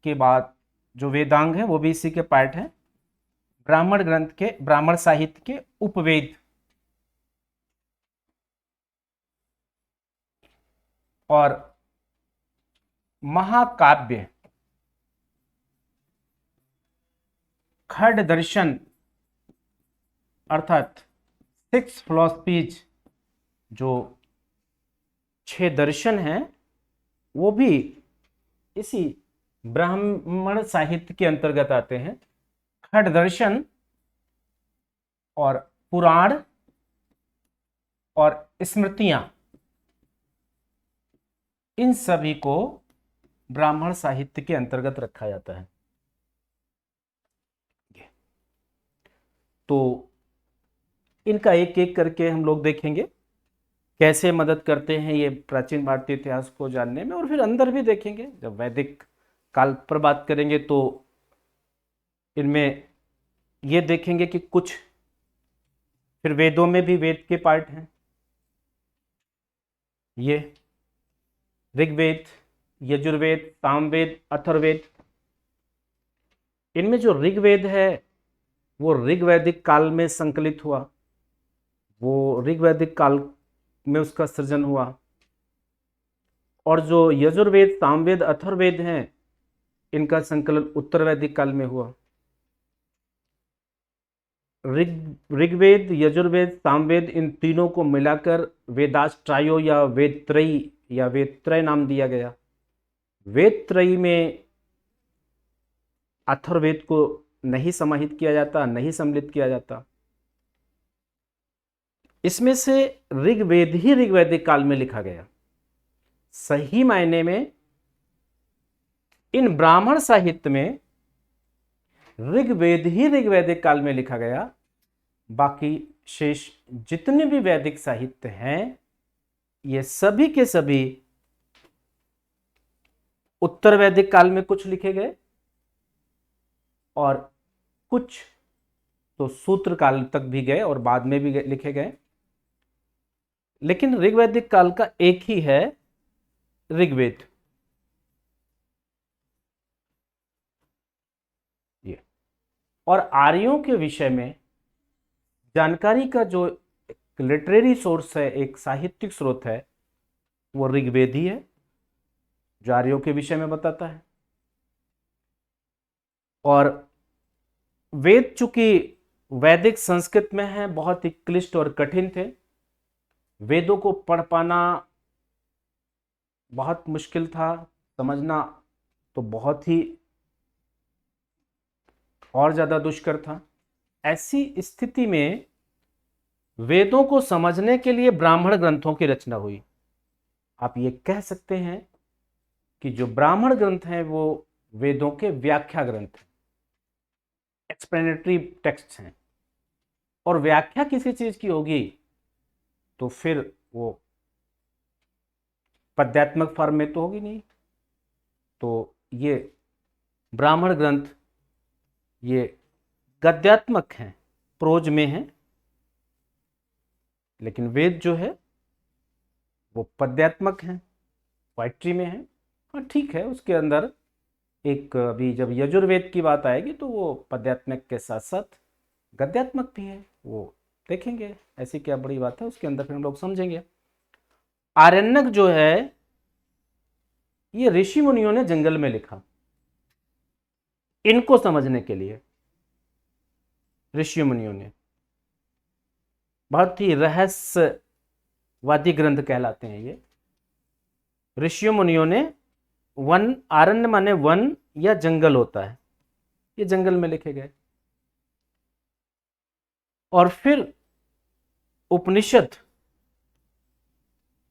के बाद जो वेदांग है वो भी इसी के पार्ट है। ब्राह्मण ग्रंथ के, ब्राह्मण साहित्य के उपवेद, और महाकाव्य, खड दर्शन, अर्थात 6 फिलॉसफीज, जो 6 दर्शन हैं, वो भी इसी ब्राह्मण साहित्य के अंतर्गत आते हैं। खड दर्शन और पुराण और स्मृतियां, इन सभी को ब्राह्मण साहित्य के अंतर्गत रखा जाता है। तो इनका एक एक करके हम लोग देखेंगे कैसे मदद करते हैं ये प्राचीन भारतीय इतिहास को जानने में, और फिर अंदर भी देखेंगे। जब वैदिक काल पर बात करेंगे तो इनमें ये देखेंगे कि कुछ फिर वेदों में भी वेद के पार्ट हैं, ये ऋग्वेद, यजुर्वेद, सामवेद, अथर्ववेद। इनमें जो ऋग्वेद है वो ऋग्वैदिक काल में संकलित हुआ, वो ऋग्वैदिक काल में उसका सृजन हुआ, और जो यजुर्वेद, सामवेद, अथर्ववेद हैं, इनका संकलन उत्तर वैदिक काल में हुआ। ऋग्वेद, यजुर्वेद, सामवेद, इन तीनों को मिलाकर वेदाश्ट्रायो या वेदत्रयी या वेदत्रय नाम दिया गया। वेदत्रयी में अथर्ववेद को नहीं समाहित किया जाता, नहीं सम्मिलित किया जाता। इसमें से ऋग्वेद ही ऋग्वैदिक काल में लिखा गया। सही मायने में इन ब्राह्मण साहित्य में ऋग्वेद ही ऋग्वैदिक काल में लिखा गया, बाकी शेष जितने भी वैदिक साहित्य हैं ये सभी के सभी उत्तर वैदिक काल में कुछ लिखे गए और कुछ तो सूत्र काल तक भी गए और बाद में भी लिखे गए, लेकिन ऋग्वैदिक काल का एक ही है ऋग्वेद। ये और आर्यों के विषय में जानकारी का जो लिटरेरी सोर्स है, एक साहित्यिक स्रोत है, वो ऋग्वेद ही है जो आर्यों के विषय में बताता है। और वेद चूंकि वैदिक संस्कृत में है, बहुत ही क्लिष्ट और कठिन थे, वेदों को पढ़ पाना बहुत मुश्किल था, समझना तो बहुत ही और ज्यादा दुष्कर था। ऐसी स्थिति में वेदों को समझने के लिए ब्राह्मण ग्रंथों की रचना हुई। आप ये कह सकते हैं कि जो ब्राह्मण ग्रंथ हैं वो वेदों के व्याख्या ग्रंथ हैं, एक्सप्लेनेटरी टेक्स्ट हैं। और व्याख्या किसी चीज की होगी तो फिर वो पद्यात्मक फॉर्म में तो होगी नहीं। तो ये ब्राह्मण ग्रंथ ये गद्यात्मक हैं, प्रोज में हैं, लेकिन वेद जो है वो पद्यात्मक हैं, पोएट्री में है। हाँ ठीक है, उसके अंदर एक अभी जब यजुर्वेद की बात आएगी तो वो पद्यात्मक के साथ साथ गद्यात्मक भी है, वो देखेंगे, ऐसी क्या बड़ी बात है, उसके अंदर फिर हम लोग समझेंगे। आरण्यक जो है ये ऋषि मुनियों ने जंगल में लिखा, इनको समझने के लिए ऋषि मुनियों ने, बहुत ही रहस्यवादी ग्रंथ कहलाते हैं ये। ऋषि मुनियों ने वन, आरण्य माने वन या जंगल होता है, ये जंगल में लिखे गए। और फिर उपनिषद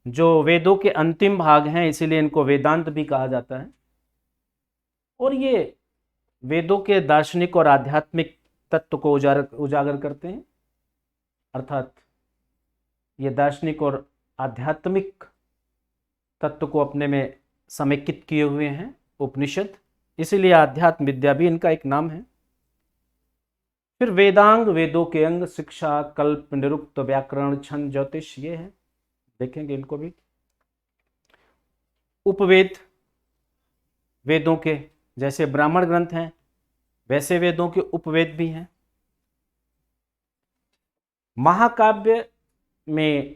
जो वेदों के अंतिम भाग हैं, इसीलिए इनको वेदांत भी कहा जाता है, और ये वेदों के दार्शनिक और आध्यात्मिक तत्व को उजागर करते हैं। अर्थात ये दार्शनिक और आध्यात्मिक तत्व को अपने में समेकित किए हुए हैं उपनिषद, इसीलिए आध्यात्म विद्या भी इनका एक नाम है। फिर वेदांग, वेदों के अंग, शिक्षा, कल्प, निरुक्त, व्याकरण, छंद, ज्योतिष, ये है, देखेंगे इनको भी। उपवेद, वेदों के जैसे ब्राह्मण ग्रंथ हैं वैसे वेदों के उपवेद भी हैं। महाकाव्य में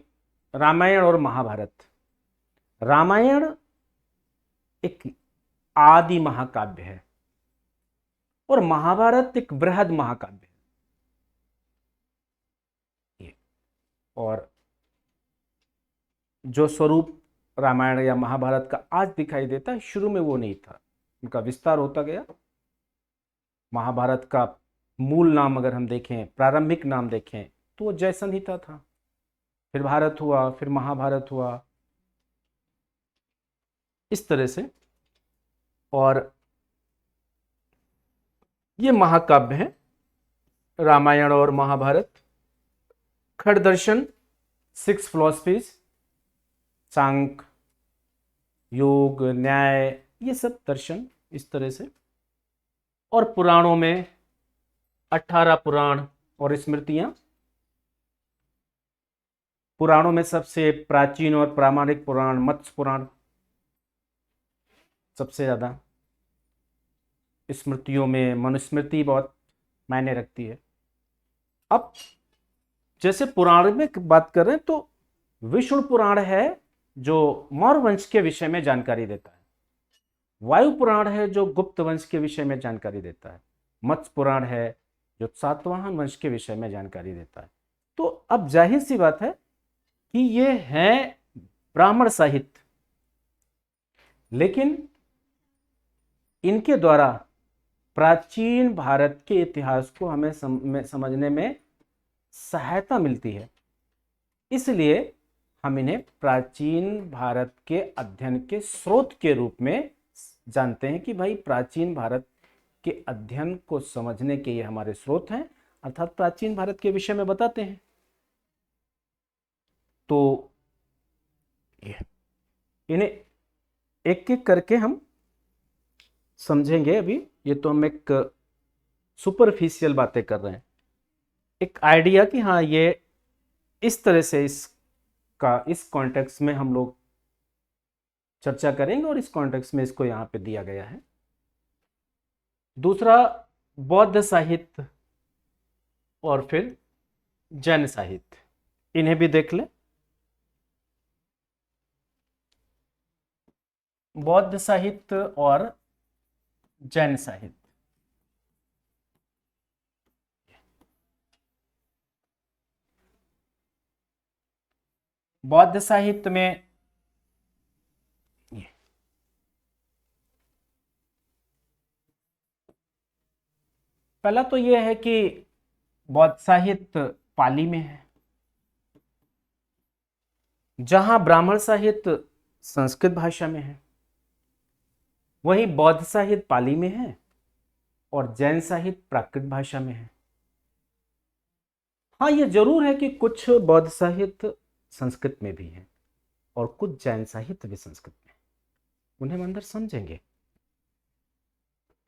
रामायण और महाभारत, रामायण एक आदि महाकाव्य है और महाभारत एक बृहद महाकाव्य है। और जो स्वरूप रामायण या महाभारत का आज दिखाई देता है, शुरू में वो नहीं था, उनका विस्तार होता गया। महाभारत का मूल नाम अगर हम देखें, प्रारंभिक नाम देखें तो वो जय संहिता था, फिर भारत हुआ, फिर महाभारत हुआ, इस तरह से। और ये महाकाव्य है रामायण और महाभारत। खड़ दर्शन, 6 फिलॉसफीज, सांख्य, योग, न्याय, ये सब दर्शन इस तरह से। और पुराणों में 18 पुराण और स्मृतियां। पुराणों में सबसे प्राचीन और प्रामाणिक पुराण मत्स्य पुराण सबसे ज्यादा, स्मृतियों में मनुस्मृति बहुत मायने रखती है। अब जैसे पुराण में बात कर रहे हैं तो विष्णु पुराण है जो मौर्य वंश के विषय में जानकारी देता है, वायु पुराण है जो गुप्त वंश के विषय में जानकारी देता है, मत्स्य पुराण है जो सातवाहन वंश के विषय में जानकारी देता है। तो अब जाहिर सी बात है कि ये है ब्राह्मण साहित्य, लेकिन इनके द्वारा प्राचीन भारत के इतिहास को हमें समझने में सहायता मिलती है, इसलिए हम इन्हें प्राचीन भारत के अध्ययन के स्रोत के रूप में जानते हैं कि भाई प्राचीन भारत के अध्ययन को समझने के ये हमारे स्रोत हैं, अर्थात प्राचीन भारत के विषय में बताते हैं। तो इन्हें एक एक करके हम समझेंगे। अभी ये तो हम एक सुपरफिशियल बातें कर रहे हैं, एक आइडिया कि हाँ ये इस तरह से इस कॉन्टेक्स्ट में हम लोग चर्चा करेंगे और इस कॉन्टेक्स्ट में इसको यहाँ पे दिया गया है। दूसरा, बौद्ध साहित्य और फिर जैन साहित्य, इन्हें भी देख लें। बौद्ध साहित्य और जैन साहित्य, बौद्ध साहित्य में पहला तो यह है कि बौद्ध साहित्य पाली में है, जहां ब्राह्मण साहित्य संस्कृत भाषा में है, वहीं बौद्ध साहित्य पाली में है और जैन साहित्य प्राकृत भाषा में है। हाँ, यह जरूर है कि कुछ बौद्ध साहित्य संस्कृत में भी है और कुछ जैन साहित्य भी संस्कृत में, उन्हें हम अंदर समझेंगे।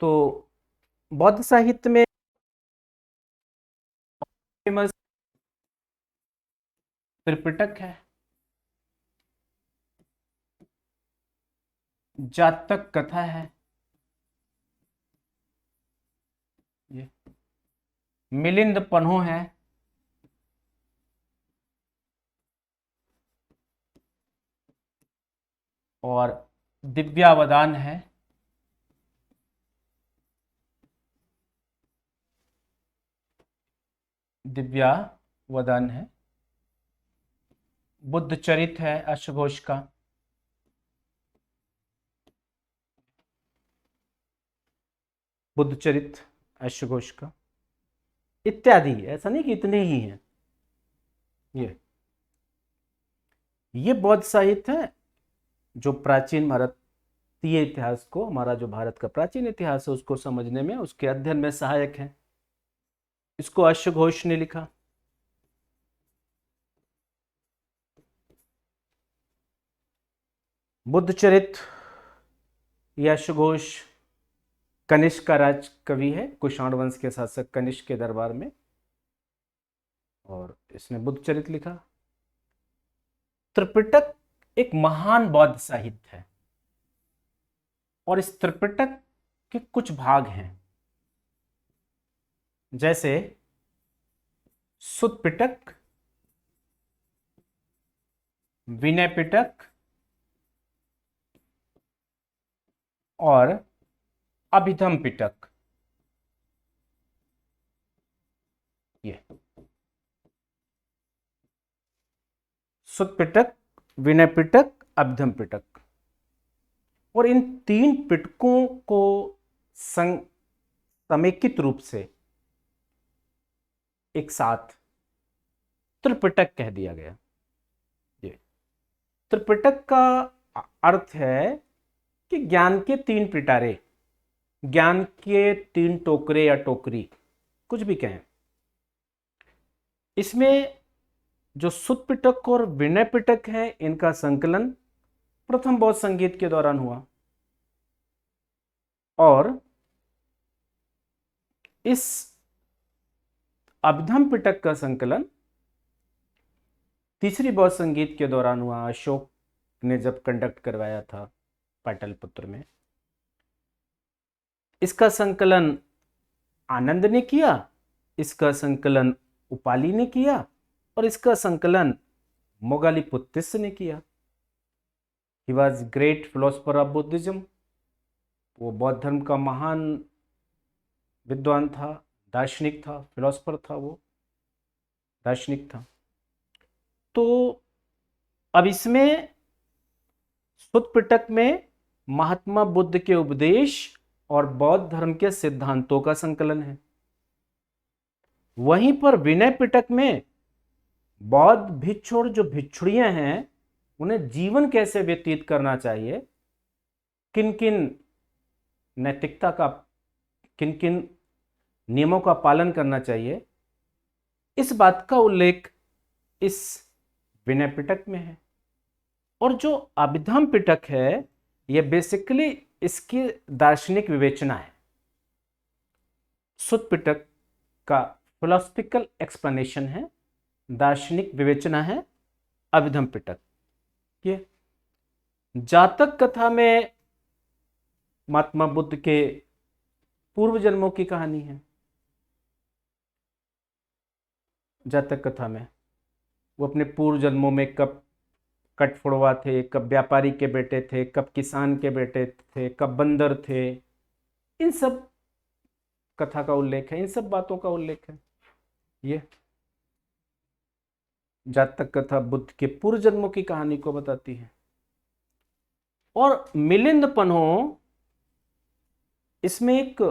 तो बौद्ध साहित्य में फेमस त्रिपिटक है, जातक कथा है, ये मिलिंद पन्हो है, और दिव्यावदान है, दिव्यावदान है, बुद्ध चरित है अश्वघोष का, बुद्ध चरित अश्वघोष का इत्यादि। ऐसा नहीं कि इतने ही हैं। ये बौद्ध साहित्य है जो प्राचीन भारतीय इतिहास को, हमारा जो भारत का प्राचीन इतिहास है उसको समझने में, उसके अध्ययन में सहायक है। इसको अश्वघोष ने लिखा। बुद्ध चरित या अश्वघोष कनिष्क का राज कवि है, कुषाण वंश के शासक कनिष्क के दरबार में, और इसने बुद्ध चरित लिखा। त्रिपिटक एक महान बौद्ध साहित्य है और इस त्रिपिटक के कुछ भाग हैं, जैसे सुत्त पिटक, विनय पिटक और अभिधम पिटक। ये सुत्त पिटक, विनय पिटक, अभिधम पिटक, और इन तीन पिटकों को समेकित रूप से एक साथ त्रिपिटक कह दिया गया। ये त्रिपिटक का अर्थ है कि ज्ञान के तीन पिटारे, ज्ञान के तीन टोकरे या टोकरी, कुछ भी कहें। इसमें जो सुत्त पिटक और विनय पिटक है, इनका संकलन प्रथम बौद्ध संगीत के दौरान हुआ और इस अभिधम पिटक का संकलन तीसरी बौद्ध संगीत के दौरान हुआ, अशोक ने जब कंडक्ट करवाया था पाटलिपुत्र में। इसका संकलन आनंद ने किया, इसका संकलन उपाली ने किया और इसका संकलन मोगालीपुत्तिस ने किया। He was great philosopher of Buddhism. वो बौद्ध धर्म का महान विद्वान था, दार्शनिक था, फिलोसफर था, वो दार्शनिक था। तो अब इसमें सुत्त पिटक में महात्मा बुद्ध के उपदेश और बौद्ध धर्म के सिद्धांतों का संकलन है। वहीं पर विनय पिटक में बौद्ध भिक्षु और जो भिक्षुड़ियां हैं उन्हें जीवन कैसे व्यतीत करना चाहिए, किन किन नैतिकता का किन किन नियमों का पालन करना चाहिए, इस बात का उल्लेख इस विनय पिटक में है। और जो अभिधम पिटक है यह बेसिकली इसकी दार्शनिक विवेचना है। सुत पिटक का फिलोसफिकल एक्सप्लेनेशन है, दार्शनिक विवेचना है अभिधम पिटक। ये जातक कथा में महात्मा बुद्ध के पूर्व जन्मों की कहानी है। जातक कथा में वो अपने पूर्व जन्मों में कब कटफोड़वा थे, कब व्यापारी के बेटे थे, कब किसान के बेटे थे, कब बंदर थे, इन सब कथा का उल्लेख है, इन सब बातों का उल्लेख है। ये जातक कथा बुद्ध के पूर्व जन्मों की कहानी को बताती है। और मिलिंद पन्हो इसमें एक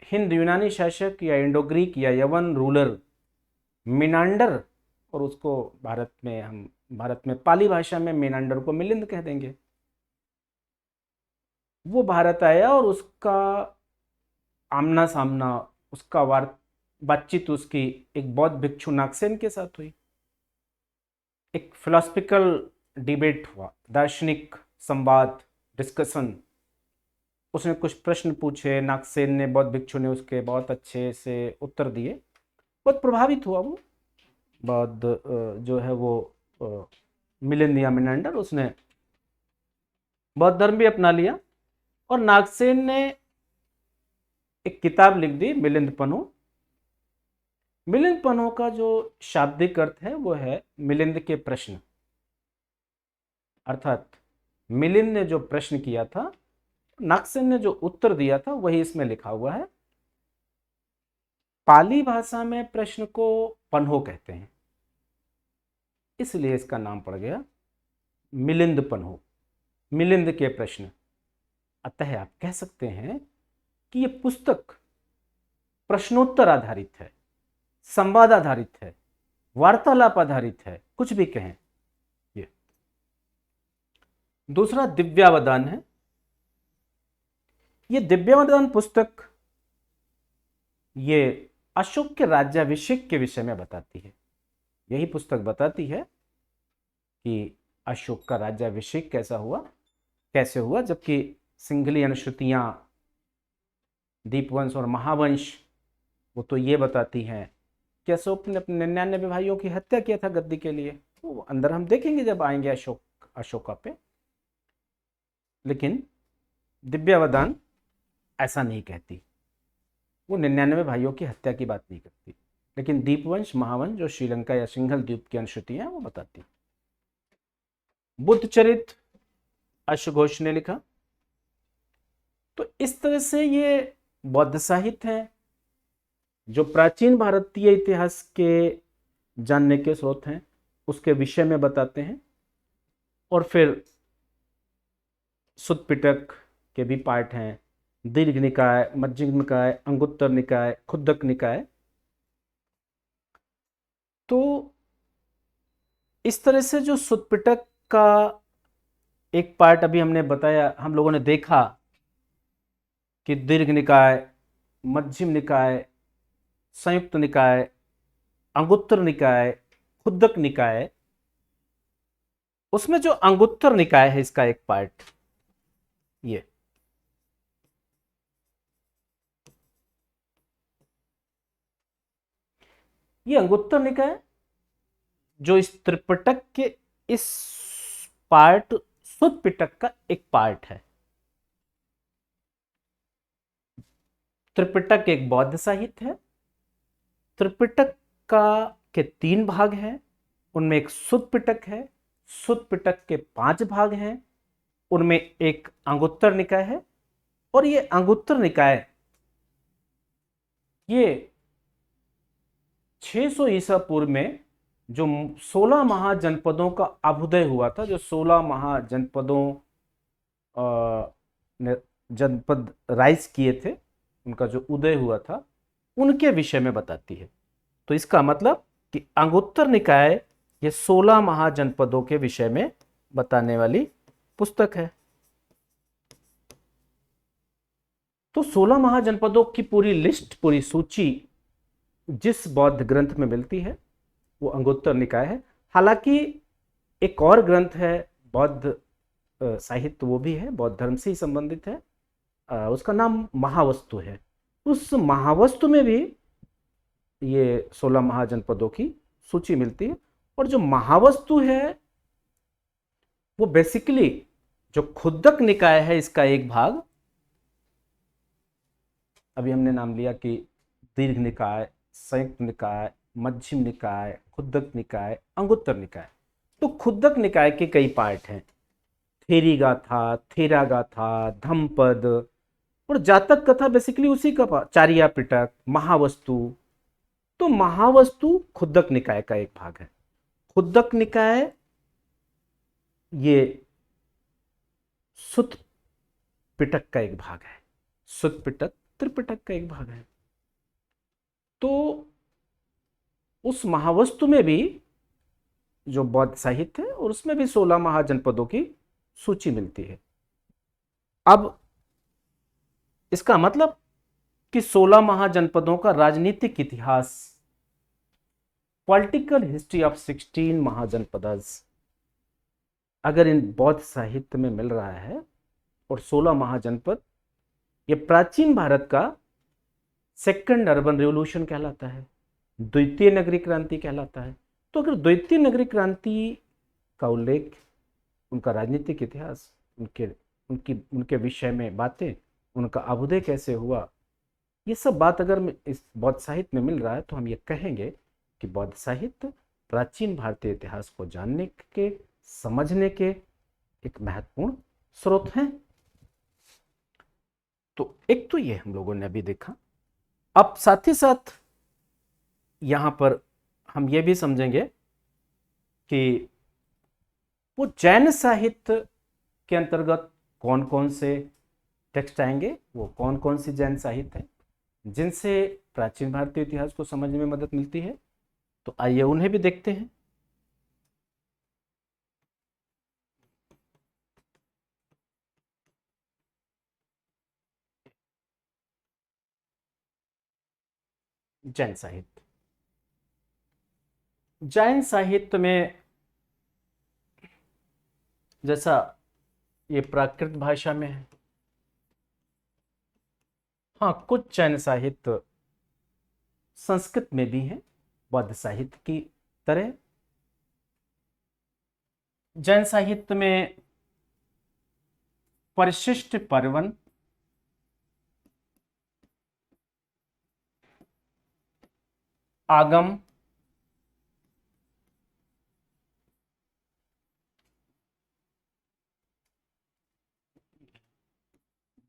हिंद यूनानी शासक या इंडो ग्रीक या यवन रूलर मिनांडर, और उसको भारत में पाली भाषा में मिनांडर को मिलिंद कह देंगे, वो भारत आया और उसका आमना सामना, उसका बातचीत उसकी एक बौद्ध भिक्षु नागसेन के साथ हुई। एक फिलोसफिकल डिबेट हुआ, दार्शनिक संवाद, डिस्कशन। उसने कुछ प्रश्न पूछे, नागसेन ने, बौद्ध भिक्षु ने उसके बहुत अच्छे से उत्तर दिए। बहुत प्रभावित हुआ वो बौद्ध जो है वो मिलिंद या मिनांडर, उसने बौद्ध धर्म भी अपना लिया। और नागसेन ने एक किताब लिख दी, मिलिंद पन्हो। मिलिंद पन्हो का जो शाब्दिक अर्थ है वो है मिलिंद के प्रश्न, अर्थात मिलिंद ने जो प्रश्न किया था, नागसेन ने जो उत्तर दिया था, वही इसमें लिखा हुआ है। पाली भाषा में प्रश्न को पन्हो कहते हैं, इसलिए इसका नाम पड़ गया मिलिंद पन्हो, मिलिंद के प्रश्न। अतः आप कह सकते हैं कि यह पुस्तक प्रश्नोत्तर आधारित है, संवाद आधारित है, वार्तालाप आधारित है, कुछ भी कहें। ये दूसरा दिव्यावदान है। यह दिव्यावदान पुस्तक ये अशोक के राज्याभिषेक के विषय में बताती है। यही पुस्तक बताती है कि अशोक का राज्याभिषेक कैसे हुआ, जबकि सिंघली अनुश्रुतियां, दीपवंश और महावंश वो तो ये बताती हैं कि अशोक ने अपने 99 भाइयों की हत्या किया था गद्दी के लिए। वो अंदर हम देखेंगे जब आएंगे अशोका पे। लेकिन दिव्यावदान ऐसा नहीं कहती, वो 99 भाइयों की हत्या की बात नहीं करती। लेकिन दीपवंश, महावंश जो श्रीलंका या सिंघल द्वीप की अनुश्रुति है वो बताती। बुद्ध चरित अश्वघोष ने लिखा। तो इस तरह से ये बौद्ध साहित्य है जो प्राचीन भारतीय इतिहास के जानने के स्रोत हैं, उसके विषय में बताते हैं। और फिर सुत्त पिटक के भी पार्ट हैं, दीर्घ निकाय, मध्यम निकाय, अंगुत्तर निकाय, खुद्दक निकाय। तो इस तरह से जो सुत्त पिटक का एक पार्ट अभी हमने बताया, हम लोगों ने देखा कि दीर्घ निकाय, मध्यम निकाय, संयुक्त निकाय, अंगुत्तर निकाय, खुद्दक निकाय। उसमें जो अंगुत्तर निकाय है इसका एक पार्ट ये अंगुत्तर निकाय जो इस त्रिपिटक के इस पार्ट सुत्त पिटक का एक पार्ट है। त्रिपिटक एक बौद्ध साहित्य है। त्रिपिटक के 3 भाग हैं, उनमें एक सुत्त पिटक है। सुत्त पिटक के 5 भाग हैं, उनमें एक अंगुत्तर निकाय है। और ये अंगुत्तर निकाय ये 600 ईसा पूर्व में जो 16 महाजनपदों का अभ्युदय हुआ था, जो 16 महाजनपदों ने जनपद राइज किए थे, उनका जो उदय हुआ था, उनके विषय में बताती है। तो इसका मतलब कि अंगुत्तर निकाय ये 16 महाजनपदों के विषय में बताने वाली पुस्तक है। तो 16 महाजनपदों की पूरी लिस्ट, पूरी सूची जिस बौद्ध ग्रंथ में मिलती है वो अंगुत्तर निकाय है। हालांकि एक और ग्रंथ है बौद्ध साहित्य, वो भी है बौद्ध धर्म से ही संबंधित है, उसका नाम महावस्तु है। उस महावस्तु में भी ये 16 महाजनपदों की सूची मिलती है। और जो महावस्तु है वो बेसिकली जो खुद्दक निकाय है इसका एक भाग, अभी हमने नाम लिया कि दीर्घ निकाय, संयुक्त निकाय, मध्यम निकाय, खुद्दक निकाय, अंगुत्तर निकाय। तो खुद्दक निकाय के कई पार्ट हैं, थेरी गाथा, थेरा गाथा, धम्पद और जातक कथा बेसिकली उसी का, चारिया पिटक, महावस्तु। तो महावस्तु खुद्दक निकाय का एक भाग है। खुद्दक निकाय ये सुत पिटक का एक भाग है, सुत पिटक त्रिपिटक का एक भाग है। तो उस महावस्तु में भी जो बौद्ध साहित्य है और उसमें भी 16 महाजनपदों की सूची मिलती है। अब इसका मतलब कि 16 महाजनपदों का राजनीतिक इतिहास, पॉलिटिकल हिस्ट्री ऑफ 16 महाजनपदस अगर इन बौद्ध साहित्य में मिल रहा है, और 16 महाजनपद ये प्राचीन भारत का सेकंड अर्बन रिवॉल्यूशन कहलाता है, द्वितीय नगरीय क्रांति कहलाता है। तो अगर द्वितीय नगरीय क्रांति का उल्लेख, उनका राजनीतिक इतिहास, उनके विषय में बातें, उनका अभ्युदय कैसे हुआ, ये सब बात अगर इस बौद्ध साहित्य में मिल रहा है तो हम ये कहेंगे कि बौद्ध साहित्य प्राचीन भारतीय इतिहास को जानने के, समझने के एक महत्वपूर्ण स्रोत हैं। तो एक तो ये हम लोगों ने अभी देखा। अब साथ ही साथ यहां पर हम ये भी समझेंगे कि वो जैन साहित्य के अंतर्गत कौन कौन से टेक्स्ट आएंगे, वो कौन कौन सी जैन साहित्य है जिनसे प्राचीन भारतीय इतिहास को समझने में मदद मिलती है। तो आइए उन्हें भी देखते हैं। जैन साहित्य, जैन साहित्य में जैसा ये प्राकृत भाषा में है, हाँ कुछ जैन साहित्य संस्कृत में भी है बौद्ध साहित्य की तरह। जैन साहित्य में परिशिष्ट पर्वन, आगम,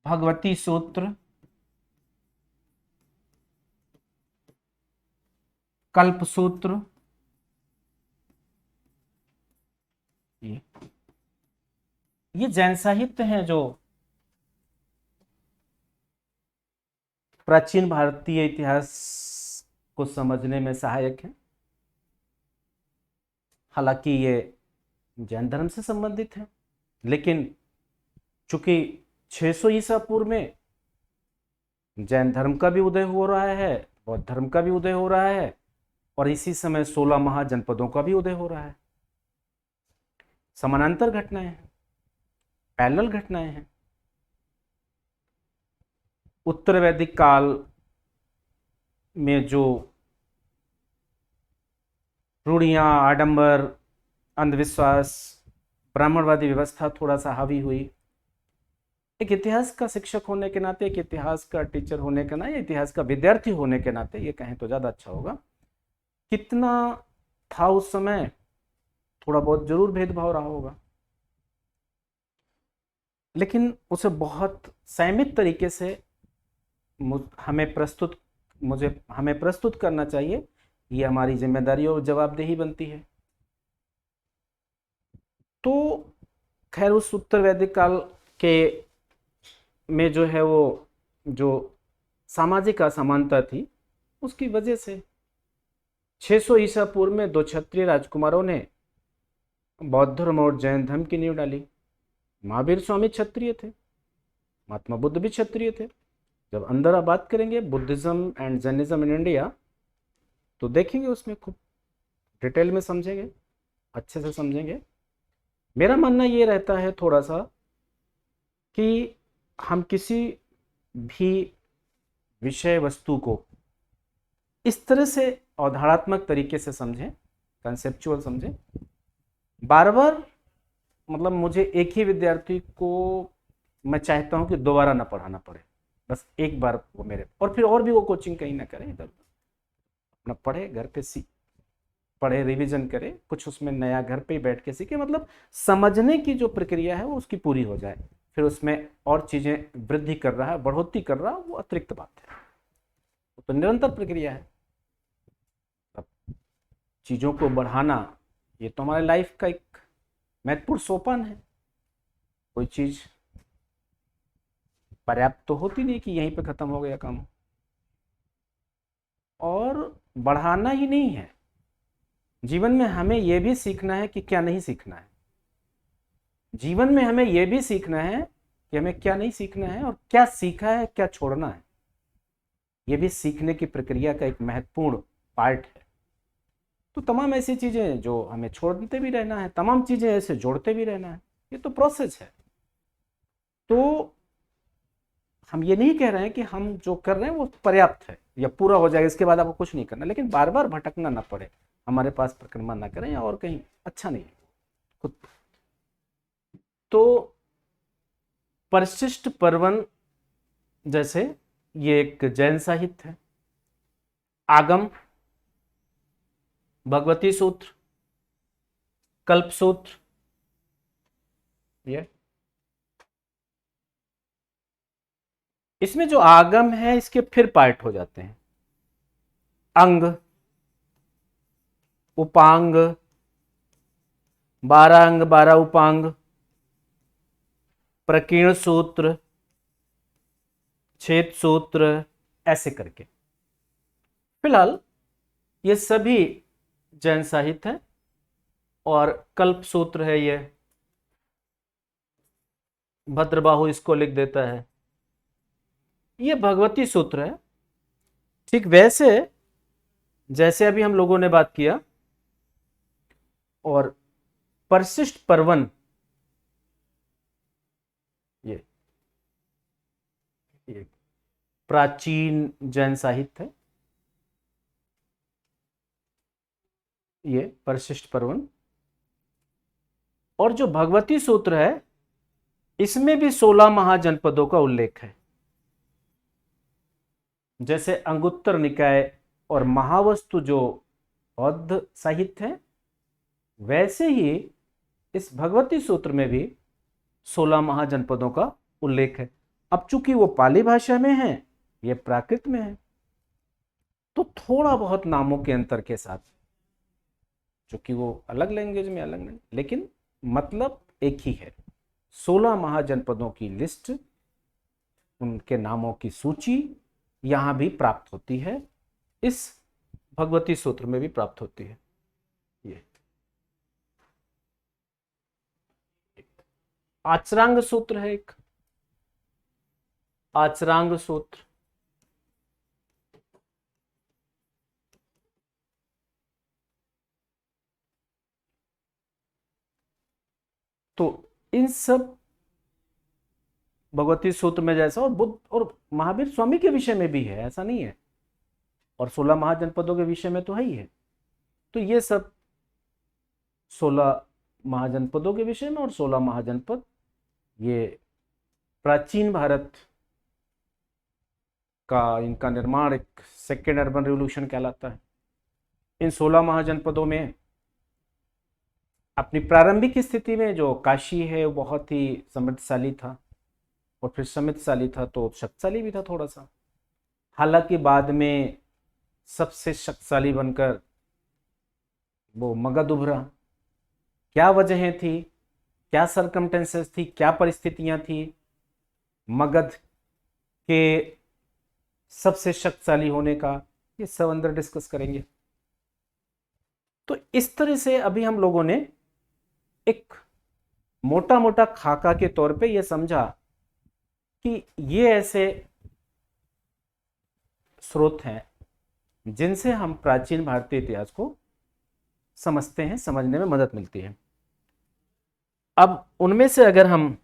भगवती सूत्र, कल्प सूत्र, ये जैन साहित्य हैं जो प्राचीन भारतीय इतिहास को समझने में सहायक है। हालांकि ये जैन धर्म से संबंधित है, लेकिन चूंकि 600 ईसा पूर्व में जैन धर्म का भी उदय हो रहा है, बौद्ध धर्म का भी उदय हो रहा है, और इसी समय 16 महाजनपदों का भी उदय हो रहा है। समानांतर घटनाएं हैं, पैरेलल घटनाएं हैं। उत्तर वैदिक काल में जो रूढ़ियां, आडंबर, अंधविश्वास, ब्राह्मणवादी व्यवस्था थोड़ा सा हावी हुई, एक इतिहास का शिक्षक होने के नाते, एक इतिहास का टीचर होने के नाते, इतिहास का विद्यार्थी होने के नाते ये कहें तो ज़्यादा अच्छा होगा, कितना था उस समय, थोड़ा बहुत जरूर भेदभाव रहा होगा, लेकिन उसे बहुत संयमित तरीके से हमें प्रस्तुत करना चाहिए। ये हमारी जिम्मेदारी और जवाबदेही बनती है। तो खैर उस उत्तर वैदिक काल के में जो है वो जो सामाजिक असमानता थी, उसकी वजह से 600 ईसा पूर्व में 2 क्षत्रिय राजकुमारों ने बौद्ध धर्म और जैन धर्म की नींव डाली। महावीर स्वामी क्षत्रिय थे, महात्मा बुद्ध भी क्षत्रिय थे, जब अंदर आप बात करेंगे Buddhism and Jainism in India, तो देखेंगे उसमें खूब डिटेल में समझेंगे, अच्छे से समझेंगे। मेरा मानना ये रहता है थोड़ा सा कि हम किसी भी विषय वस्तु को इस तरह से अवधारणात्मक तरीके से समझें, कंसेप्चुअल समझें। बार बार मतलब मुझे एक ही विद्यार्थी को मैं चाहता हूं कि दोबारा ना पढ़ाना पड़े, बस एक बार वो मेरे, और फिर और भी वो कोचिंग कहीं ना करे, इधर अपना पढ़े, घर पे पढ़े, रिवीजन करे, कुछ उसमें नया घर पे ही बैठ के सीखे, मतलब समझने की जो प्रक्रिया है वो उसकी पूरी हो जाए। फिर उसमें और चीजें वृद्धि कर रहा है, बढ़ोतरी कर रहा है, वो अतिरिक्त बात है, वो तो निरंतर प्रक्रिया है। अब चीजों को बढ़ाना ये तो हमारे लाइफ का एक महत्वपूर्ण सोपान है। कोई चीज पर्याप्त तो होती नहीं कि यहीं पे खत्म हो गया काम। और बढ़ाना ही नहीं है, जीवन में हमें यह भी सीखना है कि क्या नहीं सीखना है। जीवन में हमें यह भी सीखना है कि हमें क्या नहीं सीखना है, और क्या सीखा है क्या छोड़ना है। यह भी सीखने की प्रक्रिया का एक महत्वपूर्ण पार्ट है। तो तमाम ऐसी चीजें जो हमें छोड़ते भी रहना है, तमाम चीजें ऐसे जोड़ते भी रहना है, ये तो प्रोसेस है। तो हम ये नहीं कह रहे हैं कि हम जो कर रहे हैं वो पर्याप्त है या पूरा हो जाएगा, इसके बाद आपको कुछ नहीं करना, लेकिन बार बार भटकना ना पड़े, हमारे पास परिक्रमा ना करें या और कहीं, अच्छा नहीं खुद। तो परिशिष्ट पर्वन जैसे ये एक जैन साहित्य है। आगम, भगवती सूत्र, कल्प सूत्र, ये इसमें जो आगम है इसके फिर पार्ट हो जाते हैं। अंग, उपांग, 12 अंग 12 उपांग, प्रकीर्ण सूत्र, छेद सूत्र, ऐसे करके। फिलहाल ये सभी जैन साहित्य है। और कल्प सूत्र है, ये भद्रबाहु इसको लिख देता है, ये भगवती सूत्र है। ठीक वैसे जैसे अभी हम लोगों ने बात किया। और परिशिष्ट पर्वन ये प्राचीन जैन साहित्य है, ये परिशिष्ट पर्वन। और जो भगवती सूत्र है इसमें भी 16 महाजनपदों का उल्लेख है। जैसे अंगुत्तर निकाय और महावस्तु जो बौद्ध साहित्य है, वैसे ही इस भगवती सूत्र में भी 16 महाजनपदों का उल्लेख है। अब चूंकि वो पाली भाषा में है, ये प्राकृत में है, तो थोड़ा बहुत नामों के अंतर के साथ, चूंकि वो अलग लैंग्वेज में अलग नहीं, लेकिन मतलब एक ही है। 16 महाजनपदों की लिस्ट, उनके नामों की सूची यहां भी प्राप्त होती है, इस भगवती सूत्र में भी प्राप्त होती है। ये आचरांग सूत्र है, एक आचरांग सूत्र। तो इन सब भगवती सूत्र में जैसा, और बुद्ध और महावीर स्वामी के विषय में भी है, ऐसा नहीं है, और 16 महाजनपदों के विषय में तो है ही है। तो ये सब 16 महाजनपदों के विषय में, और 16 महाजनपद ये प्राचीन भारत का, इनका निर्माण एक सेकेंड अर्बन रिवोल्यूशन कहलाता है। इन 16 महाजनपदों में अपनी प्रारंभिक स्थिति में जो काशी है वो बहुत ही समृद्धशाली था, और फिर समृद्धशाली था तो शक्तिशाली भी था थोड़ा सा। हालांकि बाद में सबसे शक्तिशाली बनकर वो मगध उभरा। क्या वजहें थी, क्या सरकमटेंसेस थी, क्या परिस्थितियां थी मगध के सबसे शक्तिशाली होने का, ये सब अंदर डिस्कस करेंगे। तो इस तरह से अभी हम लोगों ने एक मोटा मोटा खाका के तौर पे ये समझा कि ये ऐसे स्रोत हैं जिनसे हम प्राचीन भारतीय इतिहास को समझते हैं, समझने में मदद मिलती है। अब उनमें से अगर हम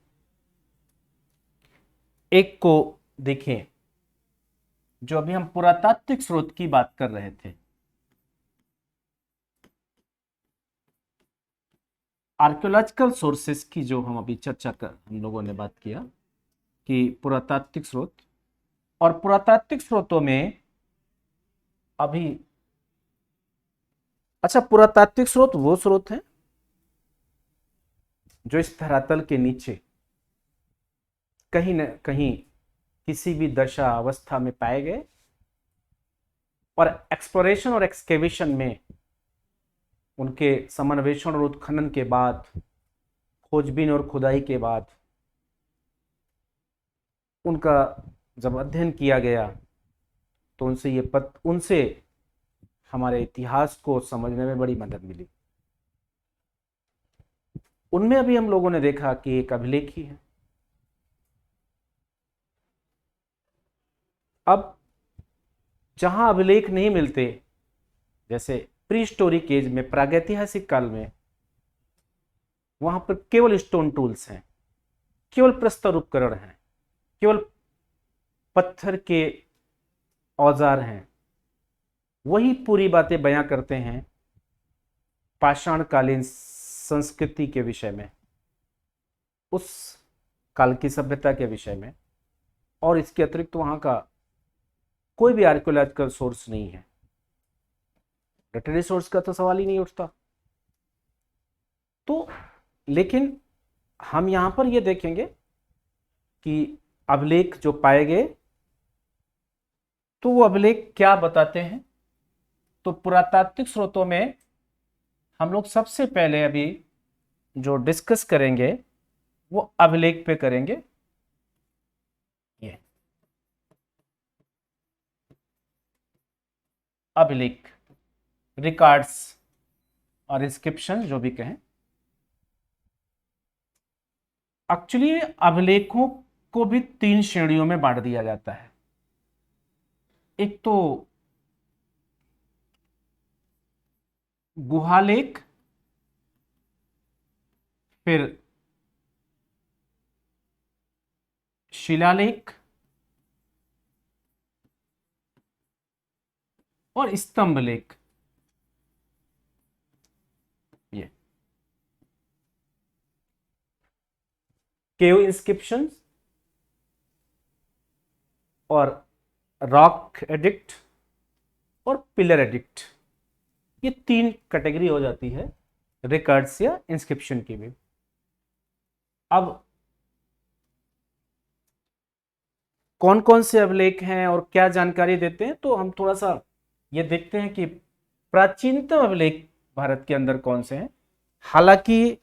एक को देखें, जो अभी हम पुरातात्विक स्रोत की बात कर रहे थे, आर्कियोलॉजिकल सोर्सेस की जो हम अभी चर्चा कर हम लोगों ने बात किया कि पुरातात्विक स्रोत, और पुरातात्विक स्रोतों में अभी, अच्छा, पुरातात्विक स्रोत वो स्रोत हैं जो इस धरातल के नीचे कहीं न कहीं किसी भी दशा अवस्था में पाए गए, और एक्सप्लोरेशन और एक्सकेवेशन में उनके समन्वेषण और उत्खनन के बाद, खोजबीन और खुदाई के बाद उनका जब अध्ययन किया गया तो उनसे हमारे इतिहास को समझने में बड़ी मदद मिली। उनमें अभी हम लोगों ने देखा कि एक अभिलेख ही है। अब जहां अभिलेख नहीं मिलते, जैसे प्री हिस्टोरिक एज में, प्रागैतिहासिक काल में, वहां पर केवल स्टोन टूल्स हैं, केवल प्रस्तर उपकरण हैं, केवल पत्थर के औजार हैं। वही पूरी बातें बयां करते हैं पाषाणकालीन संस्कृति के विषय में, उस काल की सभ्यता के विषय में, और इसके अतिरिक्त वहां का कोई भी आर्कियोलॉजिकल सोर्स नहीं है। लिटरेरी सोर्स का तो सवाल ही नहीं उठता। तो लेकिन हम यहां पर यह देखेंगे कि अभिलेख जो पाए गए, तो वो अभिलेख क्या बताते हैं। तो पुरातात्विक स्रोतों में हम लोग सबसे पहले अभी जो डिस्कस करेंगे वो अभिलेख पे करेंगे। ये अभिलेख, रिकॉर्ड्स और इंस्क्रिप्शन जो भी कहें, एक्चुअली अभिलेखों को भी 3 श्रेणियों में बांट दिया जाता है। एक तो गुहालेख, फिर शिलालेख और स्तंभ लेख। ये केव इंस्क्रिप्शन और रॉक एडिक्ट और पिलर एडिक्ट, ये 3 कैटेगरी हो जाती है रिकॉर्ड्स या इंस्क्रिप्शन की भी। अब कौन कौन से अभिलेख हैं और क्या जानकारी देते हैं, तो हम थोड़ा सा ये देखते हैं कि प्राचीनतम अभिलेख भारत के अंदर कौन से हैं। हालांकि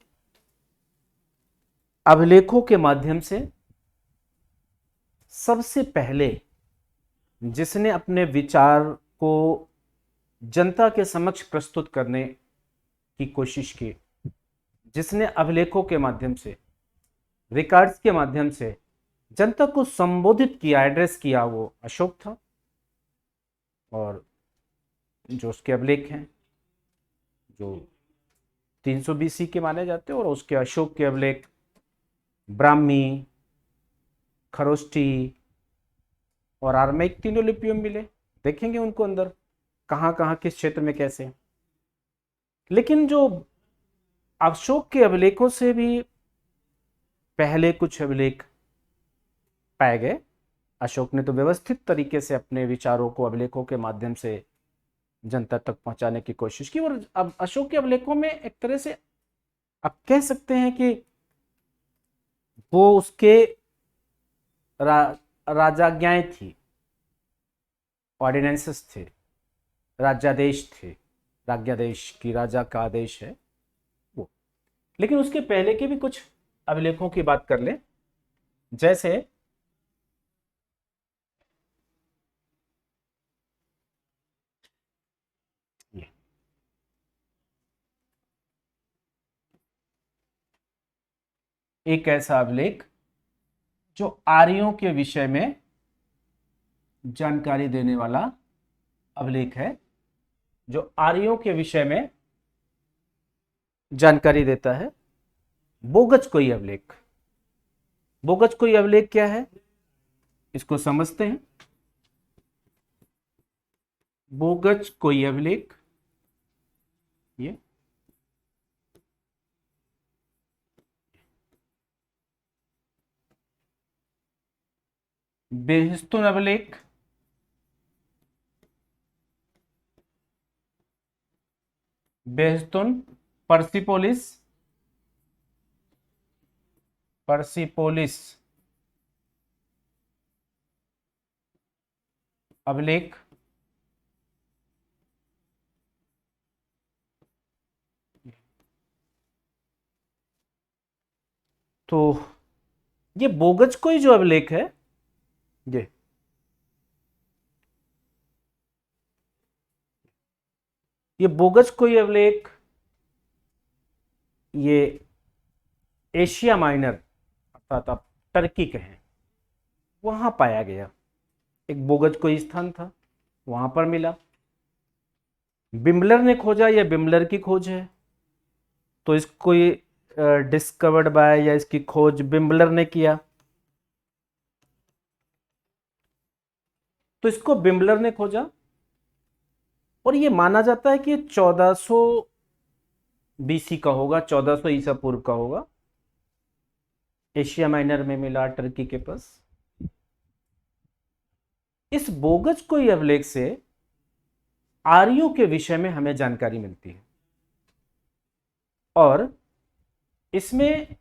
अभिलेखों के माध्यम से सबसे पहले जिसने अपने विचार को जनता के समक्ष प्रस्तुत करने की कोशिश की, जिसने अभिलेखों के माध्यम से, रिकॉर्ड्स के माध्यम से जनता को संबोधित किया, एड्रेस किया, वो अशोक था। और जो उसके अभिलेख हैं जो 300 BC के माने जाते हैं, और उसके अशोक के अभिलेख ब्राह्मी, खरोष्टी और आर्मेक तीनों लिपियों में मिले। देखेंगे उनको अंदर कहां कहां किस क्षेत्र में कैसे। लेकिन जो अशोक के अभिलेखों से भी पहले कुछ अभिलेख पाए गए, अशोक ने तो व्यवस्थित तरीके से अपने विचारों को अभिलेखों के माध्यम से जनता तक पहुंचाने की कोशिश की। और अब अशोक के अभिलेखों में एक तरह से आप कह सकते हैं कि वो उसके राजाज्ञाएं थी, ऑर्डिनेंसेस थे, राज्यादेश थे, राज्यादेश की राजा का आदेश है वो। लेकिन उसके पहले के भी कुछ अभिलेखों की बात कर लें, जैसे ये एक ऐसा अभिलेख जो आर्यों के विषय में जानकारी देने वाला अभिलेख है जो आर्यों के विषय में जानकारी देता है। बोगज कोई अभिलेख। बोगज कोई अभिलेख क्या है, इसको समझते हैं। बोगज कोई अभिलेख ये बेहिस्तून अभिलेख, बेहिस्तून, पर्सिपोलिस, पर्सिपोलिस अभिलेख, तो ये बोगज कोई जो अभिलेख है ये बोगज कोई अभिलेख ये एशिया माइनर अर्थात आप टर्की कहें वहां पाया गया। एक बोगज कोई स्थान था, वहां पर मिला। बिम्बलर ने खोजा, या बिम्बलर की खोज है, तो इसको डिस्कवर्ड बाय या इसकी खोज बिम्बलर ने किया, तो इसको बिम्बलर ने खोजा। और ये माना जाता है कि 1400 बीसी का होगा, 1400 ईसा पूर्व का होगा। एशिया माइनर में मिला, टर्की के पास। इस बोगज कोई अभिलेख से आर्यों के विषय में हमें जानकारी मिलती है और इसमें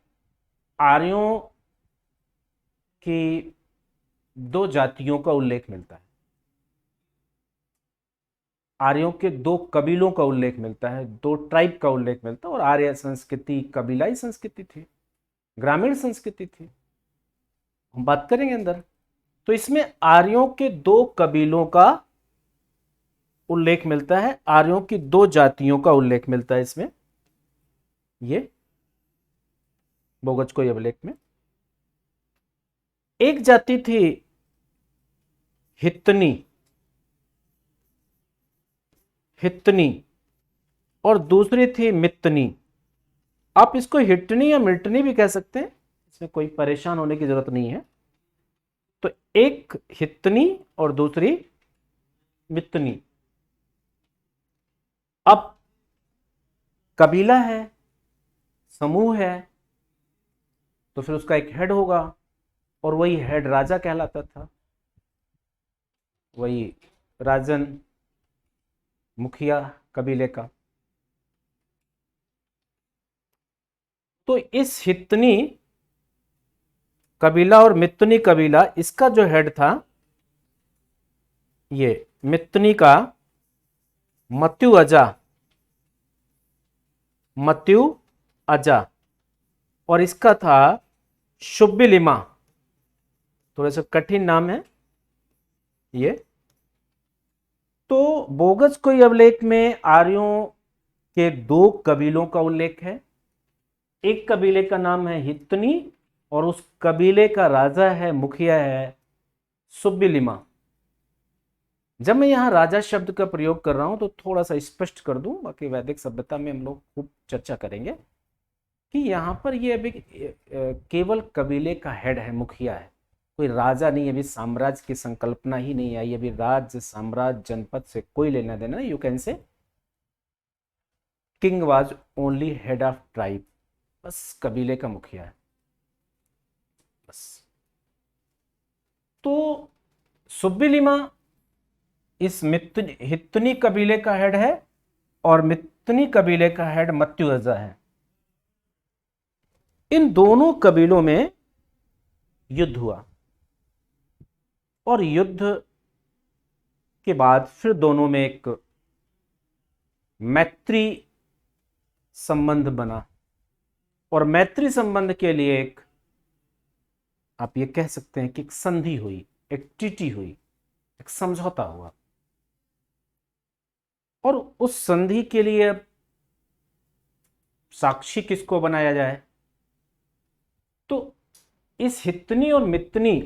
आर्यों की दो जातियों का उल्लेख मिलता है, आर्यों के दो कबीलों का उल्लेख मिलता है, दो ट्राइब का उल्लेख मिलता है। और आर्य संस्कृति कबीलाई संस्कृति थी, ग्रामीण संस्कृति थी, हम बात करेंगे अंदर। तो इसमें आर्यों के दो कबीलों का उल्लेख मिलता है, आर्यों की दो जातियों का उल्लेख मिलता है इसमें, ये बोगज कोई अभिलेख में। एक जाति थी हित्तनी, हित्तनी, और दूसरी थी मित्तनी। आप इसको हिट्टनी या मिल्टनी भी कह सकते हैं, इसमें कोई परेशान होने की जरूरत नहीं है। तो एक हित्तनी और दूसरी मित्तनी। अब कबीला है, समूह है, तो फिर उसका एक हेड होगा और वही हेड राजा कहलाता था, वही राजन, मुखिया कबीले का। तो इस हित्तनी कबीला और मित्तनी कबीला, इसका जो हेड था ये मित्तनी का मत्यु अजा, मत्यु अजा, और इसका था शुबिलिमा। थोड़ा सा कठिन नाम है ये। तो बोगज कोई अभिलेख में आर्यों के दो कबीलों का उल्लेख है। एक कबीले का नाम है हित्तनी और उस कबीले का राजा है, मुखिया है सुब्बिलिमा। जब मैं यहां राजा शब्द का प्रयोग कर रहा हूं तो थोड़ा सा स्पष्ट कर दूं, बाकी वैदिक सभ्यता में हम लोग खूब चर्चा करेंगे कि यहां पर ये अभी केवल कबीले का हेड है, मुखिया है, कोई राजा नहीं। अभी साम्राज्य की संकल्पना ही नहीं आई, अभी राज्य, साम्राज्य, जनपद से कोई लेना देना। You can say king was only head of tribe, बस कबीले का मुखिया है बस। तो सुब्बिलिमा इस हित्तनी कबीले का हेड है और मित्तनी कबीले का हेड मत्युअजा है। इन दोनों कबीलों में युद्ध हुआ और युद्ध के बाद फिर दोनों में एक मैत्री संबंध बना और मैत्री संबंध के लिए एक, आप ये कह सकते हैं कि एक संधि हुई, एक ट्रीटी हुई, एक समझौता हुआ। और उस संधि के लिए साक्षी किसको बनाया जाए, तो इस हित्तनी और मित्तनी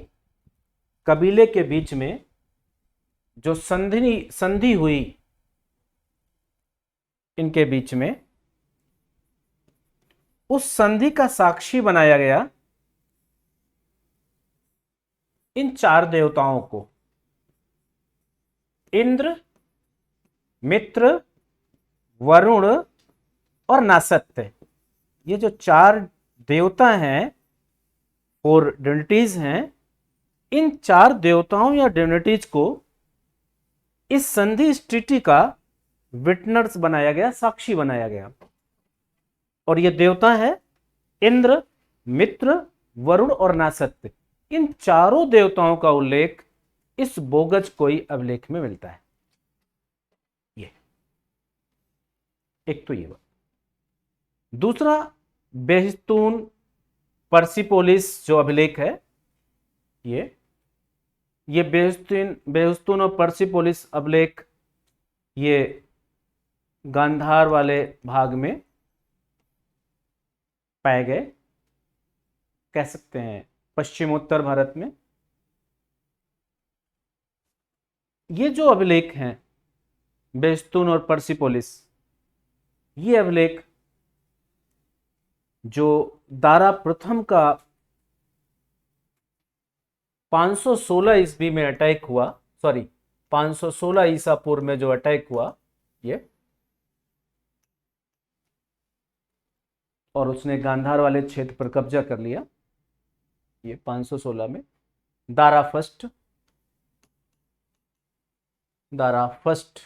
कबीले के बीच में जो संधि संधि हुई इनके बीच में, उस संधि का साक्षी बनाया गया इन चार देवताओं को, इंद्र, मित्र, वरुण और नासत्य। ये जो चार देवता हैं, फोर डिविनिटीज हैं, इन चार देवताओं या डिविनिटीज को इस संधि स्थिति का विटनेस बनाया गया, साक्षी बनाया गया। और ये देवता है इंद्र, मित्र, वरुण और नासत्य। इन चारों देवताओं का उल्लेख इस बोगज कोई अभिलेख में मिलता है। ये एक तो ये बात। दूसरा, बेहस्तून पर्सिपोलिस जो अभिलेख है, ये बेहस्तून और पर्सिपोलिस अभिलेख ये गांधार वाले भाग में पाए गए, कह सकते हैं पश्चिमोत्तर भारत में। ये जो अभिलेख हैं बेहस्तून और पर्सिपोलिस, ये अभिलेख जो दारा प्रथम का 516 ईस्वी में अटैक हुआ, 516 ईसा पूर्व में जो अटैक हुआ ये, और उसने गांधार वाले क्षेत्र पर कब्जा कर लिया, ये 516 में दारा फर्स्ट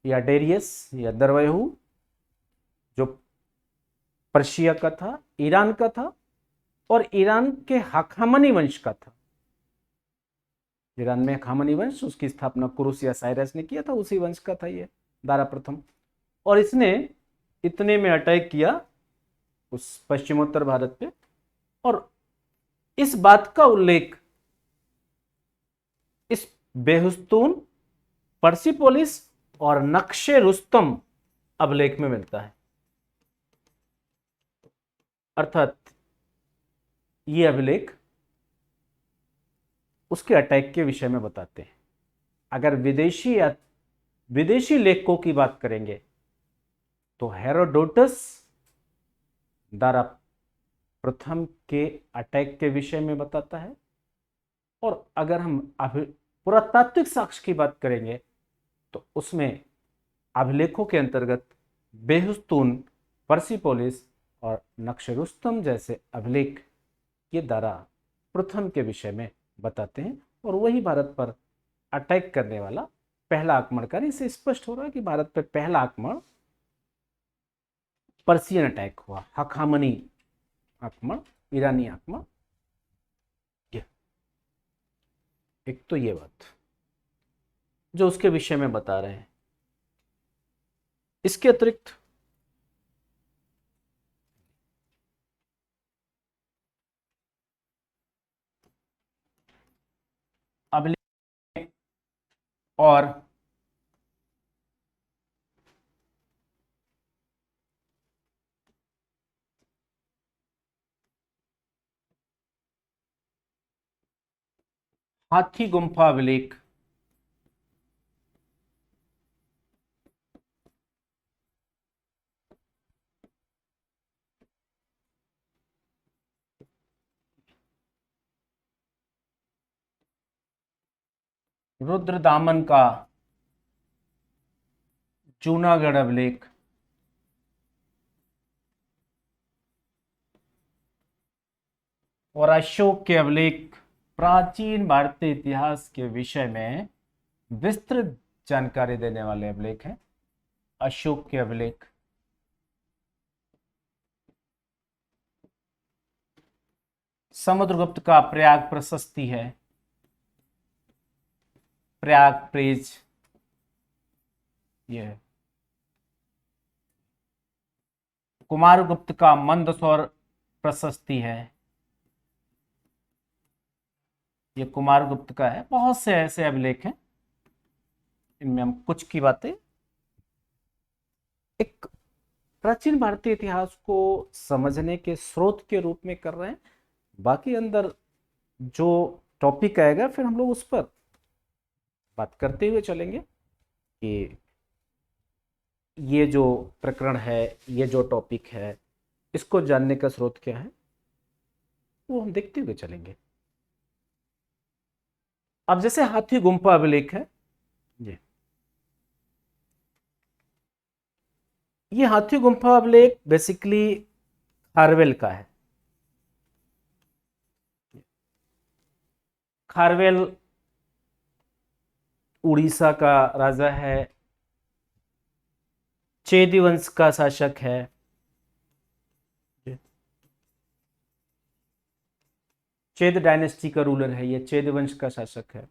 या डेरियस या दरवयहू, जो पर्शिया का था, ईरान का था, और ईरान के हाखामनी वंश का था। ईरान में हाखामनी वंश, उसकी स्थापना कुरुस या साइरस ने किया था, उसी वंश का था ये दारा प्रथम। और इसने इतने में अटैक किया उस पश्चिमोत्तर भारत पे, और इस बात का उल्लेख इस बेहस्तून, पर्सिपोलिस और नक्शे रुस्तम अभिलेख में मिलता है। अर्थात ये अभिलेख उसके अटैक के विषय में बताते हैं। अगर विदेशी लेखकों की बात करेंगे तो हेरोडोटस दारा प्रथम के अटैक के विषय में बताता है, और अगर हम पुरातात्विक साक्ष्य की बात करेंगे तो उसमें अभिलेखों के अंतर्गत बेहस्तून, पर्सिपोलिस और नक्शे रुस्तम जैसे अभिलेख ये दारा प्रथम के विषय में बताते हैं। और वही भारत पर अटैक करने वाला पहला आक्रमणकारी। इससे स्पष्ट हो रहा है कि भारत पर पहला आक्रमण पर्सियन अटैक हुआ, हाखामनी आक्रमण, ईरानी आक्रमण। एक तो ये बात जो उसके विषय में बता रहे हैं। इसके अतिरिक्त अभिलेख और हाथी गुम्फा अभिलेख, रुद्रदामन का जूनागढ़ अभिलेख, और अशोक के अभिलेख प्राचीन भारतीय इतिहास के विषय में विस्तृत जानकारी देने वाले अभिलेख हैं। अशोक के अभिलेख, समुद्रगुप्त का प्रयाग प्रशस्ति है, प्रयाग प्रेज ये है। कुमारगुप्त का मंदसौर प्रशस्ति है, ये कुमारगुप्त का है। बहुत से ऐसे अभिलेख हैं, इनमें हम कुछ की बातें एक प्राचीन भारतीय इतिहास को समझने के स्रोत के रूप में कर रहे हैं। बाकी अंदर जो टॉपिक आएगा फिर हम लोग उस पर बात करते हुए चलेंगे कि ये जो प्रकरण है, ये जो टॉपिक है, इसको जानने का स्रोत क्या है, वो हम देखते हुए चलेंगे। अब जैसे हाथी गुम्फा अभिलेख है, ये हाथी गुम्फा अभिलेख बेसिकली खारवेल का है। खारवेल उड़ीसा का राजा है, चेदी वंश का शासक है। चेद डायनेस्टी का रूलर है, ये चेद वंश का शासक है।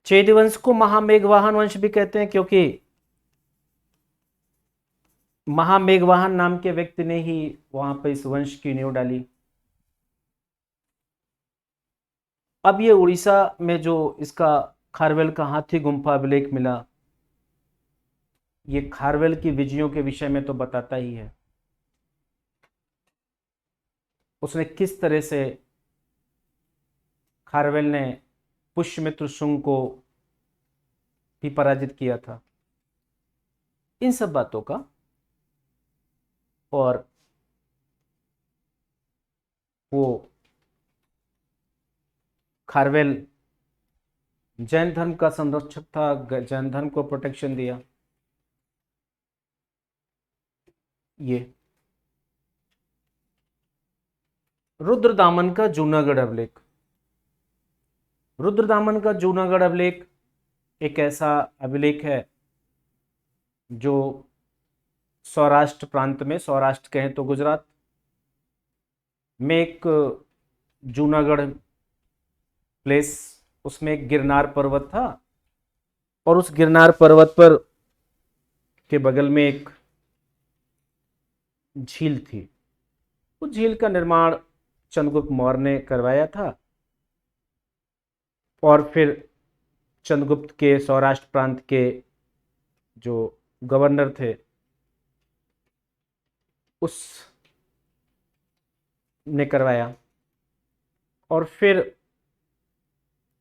चेद वंश को महामेघवाहन वंश भी कहते हैं, क्योंकि महामेघवाहन नाम के व्यक्ति ने ही वहां पर इस वंश की नींव डाली। अब ये उड़ीसा में जो इसका खारवेल का हाथी गुम्फा अभिलेख मिला, ये खारवेल की विजयों के विषय में तो बताता ही है। उसने किस तरह से खारवेल ने पुष्यमित्र शुंग को भी पराजित किया था, इन सब बातों का। और वो खारवेल जैन धर्म का संरक्षक था, जैन धर्म को प्रोटेक्शन दिया। ये रुद्रदामन का जूनागढ़ अभिलेख। रुद्रदामन का जूनागढ़ अभिलेख एक ऐसा अभिलेख है जो सौराष्ट्र प्रांत में, सौराष्ट्र कहें तो गुजरात में, एक जूनागढ़ प्लेस, उसमें एक गिरनार पर्वत था, और उस गिरनार पर्वत पर के बगल में एक झील थी। उस झील का निर्माण चंद्रगुप्त मौर्य ने करवाया था, और फिर चंद्रगुप्त के सौराष्ट्र प्रांत के जो गवर्नर थे, उस ने करवाया। और फिर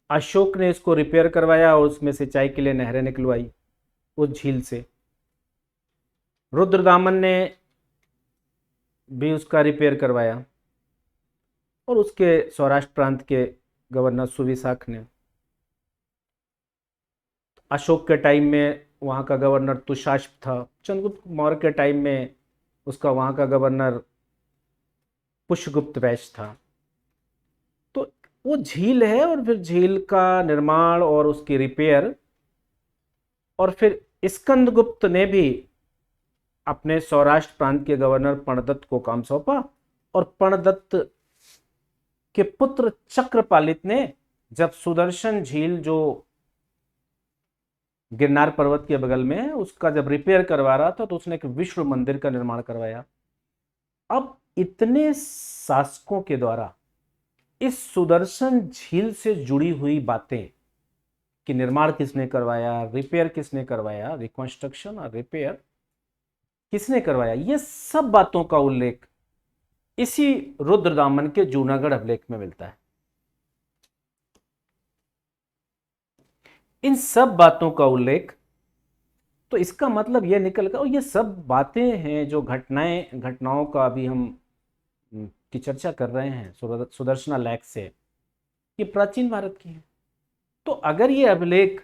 अशोक ने इसको रिपेयर करवाया और उसमें सिंचाई के लिए नहरें निकलवाई उस झील से। रुद्रदामन ने भी उसका रिपेयर करवाया, और उसके सौराष्ट्र प्रांत के गवर्नर सुविशाख ने। अशोक के टाइम में वहाँ का गवर्नर तुषाश्व था, चंद्रगुप्त मौर्य के टाइम में उसका वहाँ का गवर्नर पुष्यगुप्त वैश्य था। तो वो झील है, और फिर झील का निर्माण और उसकी रिपेयर, और फिर स्कंदगुप्त ने भी अपने सौराष्ट्र प्रांत के गवर्नर पर्णदत्त को काम सौंपा, और पर्णदत्त के पुत्र चक्रपालित ने जब सुदर्शन झील जो गिरनार पर्वत के बगल में है, उसका जब रिपेयर करवा रहा था, तो उसने एक विश्व मंदिर का निर्माण करवाया। अब इतने शासकों के द्वारा इस सुदर्शन झील से जुड़ी हुई बातें कि निर्माण किसने करवाया, रिपेयर किसने करवाया, रिकंस्ट्रक्शन और रिपेयर किसने करवाया, ये सब बातों का उल्लेख इसी रुद्रदामन के जूनागढ़ अभिलेख में मिलता है। इन सब बातों का उल्लेख, तो इसका मतलब यह निकल कर, और ये सब बातें हैं जो घटनाओं का अभी हम की चर्चा कर रहे हैं सुदर्शना लेख से, ये प्राचीन भारत की है। तो अगर ये अभिलेख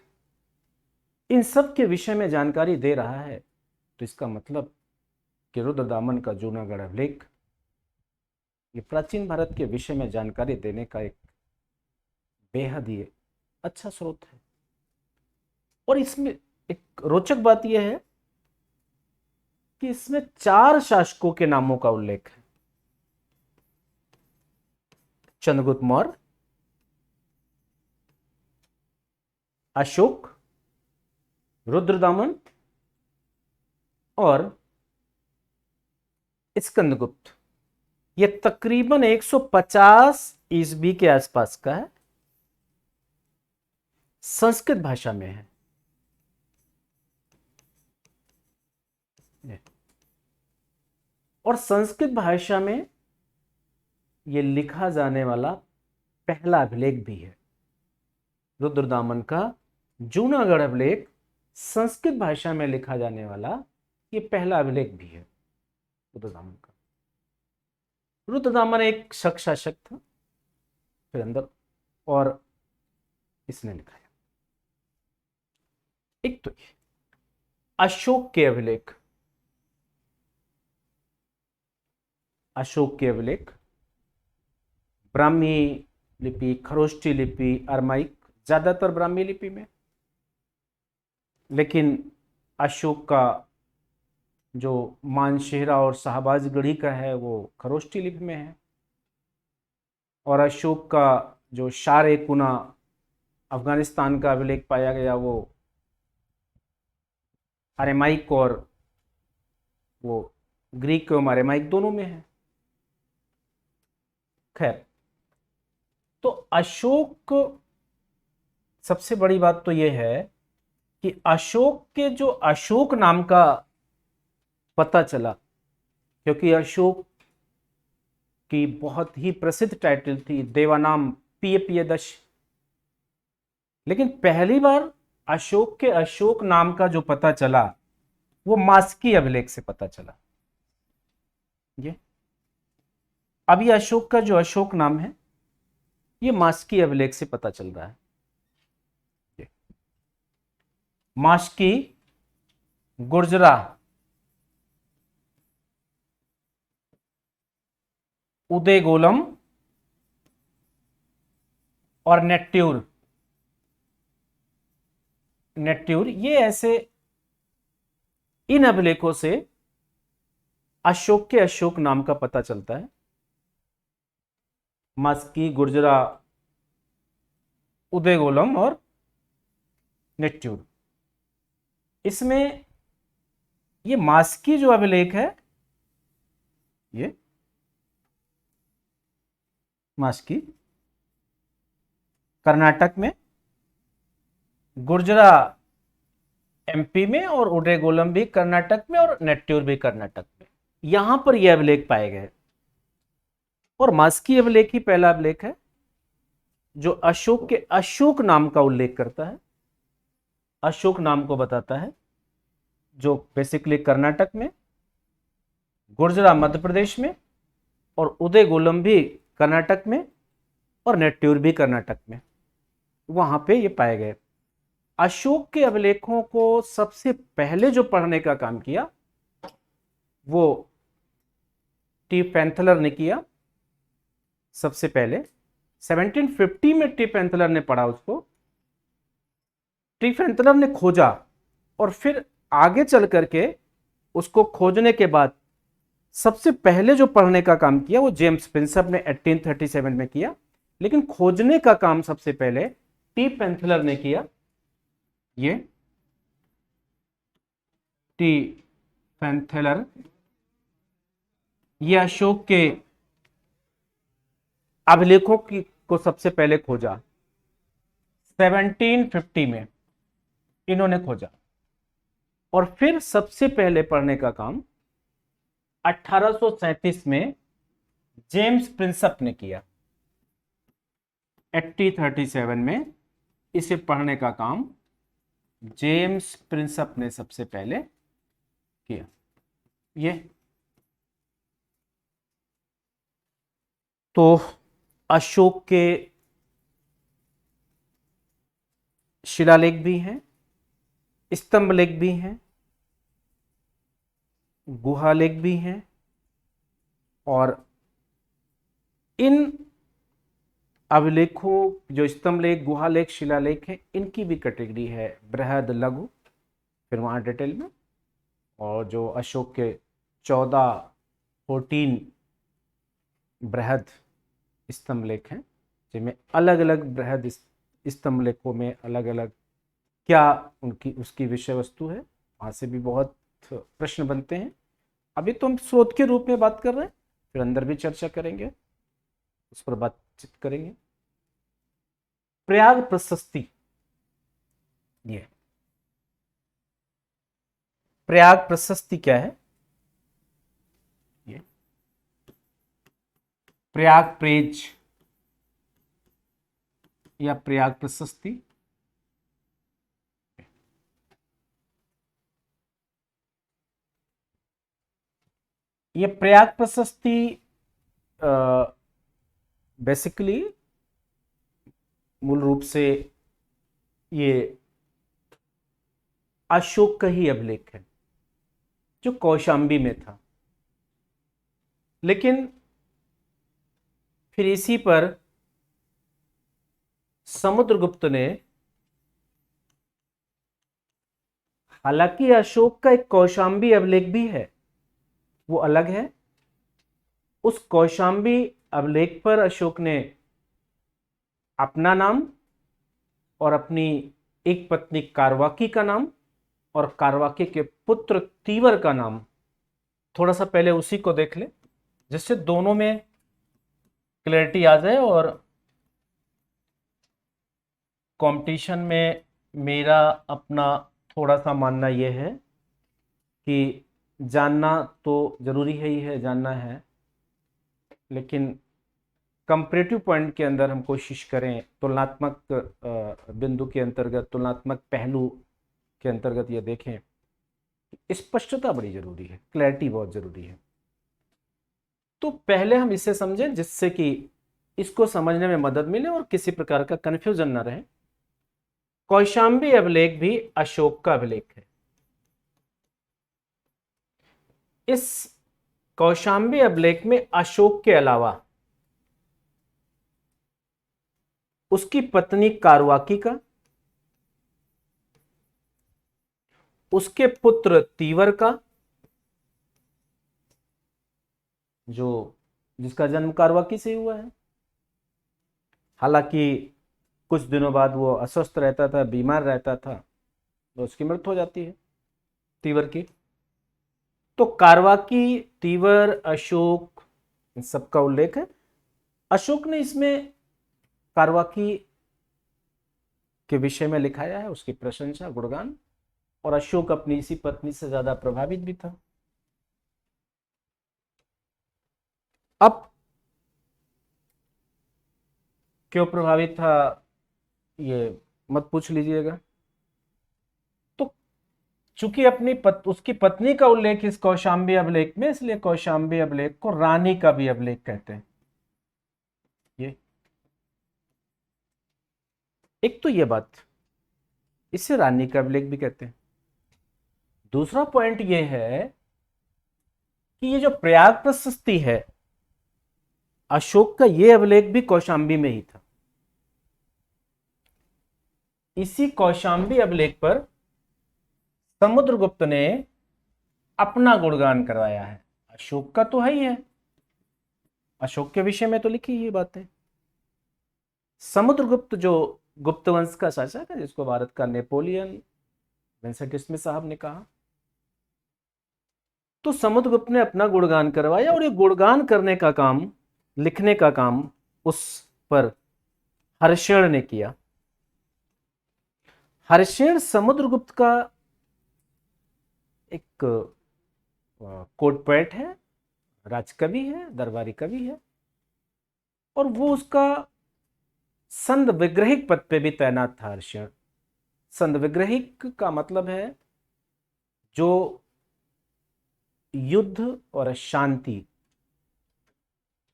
इन सब के विषय में जानकारी दे रहा है, तो इसका मतलब कि रुद्रदामन का जूनागढ़ अभिलेख ये प्राचीन भारत के विषय में जानकारी देने का एक बेहद ही अच्छा स्रोत है। और इसमें एक रोचक बात यह है कि इसमें 4 शासकों के नामों का उल्लेख है। चंद्रगुप्त मौर्य, अशोक, रुद्रदामन और स्कंदगुप्त। ये तकरीबन 150 ईस्वी के आसपास का है, संस्कृत भाषा में है। और संस्कृत भाषा में यह लिखा जाने वाला पहला अभिलेख भी है। रुद्रदामन का जूनागढ़ अभिलेख संस्कृत भाषा में लिखा जाने वाला ये पहला अभिलेख भी है रुद्रदामन का। रुद्रदामन एक शक शासक था, फिर अंदर और इसने लिखा है। एक तो ये अशोक के अभिलेख, अशोक के अभिलेख ब्राह्मी लिपि, खरोष्टी लिपि, अरमाइक, ज्यादातर ब्राह्मी लिपि में, लेकिन अशोक का जो मानशेहरा और शाहबाजगढ़ी का है वो खरोष्टी लिपि में है, और अशोक का जो शार कुना अफगानिस्तान का अभिलेख पाया गया वो अरेमाइक और वो ग्रीक एवं अरेमाइक दोनों में है। खैर, तो अशोक, सबसे बड़ी बात तो यह है कि अशोक के जो अशोक नाम का पता चला, क्योंकि अशोक की बहुत ही प्रसिद्ध टाइटल थी देवानाम पियदश, लेकिन पहली बार अशोक के अशोक नाम का जो पता चला वो मास्की अभिलेख से पता चला। ये अभी अशोक का जो अशोक नाम है ये मास्की अभिलेख से पता चल रहा है। मास्की, गुर्जरा, उदयगोलम और नेट्यूर, ये ऐसे इन अभिलेखों से अशोक के अशोक नाम का पता चलता है। मास्की, गुर्जरा, उदयगोलम और नेट्यूर। इसमें ये मास्की जो अभिलेख है, ये मास्की कर्नाटक में, गुर्जरा एमपी में और उदयगोलम भी कर्नाटक में और नेट्यूर भी कर्नाटक में, यहां पर यह अभिलेख पाए गए। और मास्की अभिलेख ही पहला अभिलेख है जो अशोक के अशोक नाम का उल्लेख करता है, अशोक नाम को बताता है, जो बेसिकली कर्नाटक में, गुर्जरा मध्य प्रदेश में और उदयगोलम भी कर्नाटक में और नेट्यूर भी कर्नाटक में, वहां पे ये पाए गए। अशोक के अभिलेखों को सबसे पहले जो पढ़ने का काम किया वो टी पैंथलर ने किया। सबसे पहले 1750 में टी पैंथलर ने पढ़ा उसको। टी पैंथलर ने खोजा और फिर आगे चल करके उसको खोजने के बाद सबसे पहले जो पढ़ने का काम किया वो जेम्स प्रिंसप ने 1837 में किया, लेकिन खोजने का काम सबसे पहले टी पैंथलर ने किया। ये टी पैंथलर, ये अशोक के अभिलेखों को सबसे पहले खोजा 1750 में इन्होंने खोजा, और फिर सबसे पहले पढ़ने का काम 1837 में जेम्स प्रिंसप ने किया। 1837 में इसे पढ़ने का काम जेम्स प्रिंसप ने सबसे पहले किया। ये तो अशोक के शिलालेख भी हैं, स्तंभलेख भी हैं, गुहालेख भी हैं, और इन अभिलेखों जो स्तंभलेख, गुहालेख, शिलालेख है, इनकी भी कैटेगरी है बृहद, लघु, फिर वहां डिटेल में। और जो अशोक के 14 बृहद स्तंभलेख हैं, जिनमें अलग अलग बृहद स्तंभलेखों में अलग अलग क्या उसकी विषय वस्तु है, वहां से भी बहुत प्रश्न बनते हैं। अभी तो हम स्रोत के रूप में बात कर रहे हैं, फिर अंदर भी चर्चा करेंगे, उस पर बातचीत करेंगे। प्रयाग प्रशस्ति, ये प्रयाग प्रशस्ति क्या है? ये प्रयाग प्रेज या प्रयाग प्रशस्ति ये प्रयाग प्रशस्ति बेसिकली मूल रूप से ये अशोक का ही अभिलेख है जो कौशाम्बी में था, लेकिन फिर इसी पर समुद्रगुप्त ने, हालांकि अशोक का एक कौशाम्बी अभिलेख भी है, वो अलग है। उस कौशाम्बी अभिलेख पर अशोक ने अपना नाम और अपनी एक पत्नी कारवाकी का नाम और कारवाकी के पुत्र तीवर का नाम, थोड़ा सा पहले उसी को देख ले जिससे दोनों में क्लैरिटी आ जाए। और कंपटीशन में मेरा अपना थोड़ा सा मानना यह है कि जानना तो जरूरी है ही है, जानना है, लेकिन कंपैरेटिव पॉइंट के अंदर हम कोशिश करें, तुलनात्मक बिंदु के अंतर्गत, तुलनात्मक पहलू के अंतर्गत ये देखें, स्पष्टता बड़ी जरूरी है, क्लैरिटी बहुत जरूरी है। तो पहले हम इसे समझें जिससे कि इसको समझने में मदद मिले और किसी प्रकार का कंफ्यूजन ना रहे। कौशाम्बी अभिलेख भी अशोक का अभिलेख है। इस कौशाम्बी अभिलेख में अशोक के अलावा उसकी पत्नी कारवाकी का, उसके पुत्र तीवर का, जो जिसका जन्म कारवाकी से हुआ है, हालांकि कुछ दिनों बाद वो अस्वस्थ रहता था, बीमार रहता था, तो उसकी मृत्यु हो जाती है तीवर की। तो कारवाकी, तीवर, अशोक, इन सबका उल्लेख है। अशोक ने इसमें कारवाकी के विषय में लिखाया है, उसकी प्रशंसा, गुणगान, और अशोक अपनी इसी पत्नी से ज्यादा प्रभावित भी था। अब क्यों प्रभावित था ये मत पूछ लीजिएगा। तो चूंकि उसकी पत्नी का उल्लेख इस कौशाम्बी अभिलेख में, इसलिए कौशाम्बी अभिलेख को रानी का भी अभिलेख कहते हैं। ये एक तो ये बात, इसे रानी का अभिलेख भी कहते हैं। दूसरा पॉइंट ये है कि ये जो प्रयाग प्रशस्ति है, अशोक का ये अभिलेख भी कौशाम्बी में ही था। इसी कौशाम्बी अभिलेख पर समुद्रगुप्त ने अपना गुणगान करवाया है। अशोक का तो है ही है, अशोक के विषय में तो लिखी ही बातें। समुद्रगुप्त जो गुप्त वंश का शासक है, जिसको भारत का नेपोलियन विंसेंट स्मिथ साहब ने कहा, तो समुद्रगुप्त ने अपना गुणगान करवाया और ये गुणगान करने का काम, लिखने का काम उस पर हर्षण ने किया। हर्षण समुद्रगुप्त का एक कोर्ट पोएट है, राजकवि है, दरबारी कवि है, और वो उसका संद विग्रहिक पद पे भी तैनात था हर्षण। संद विग्रहिक का मतलब है जो युद्ध और शांति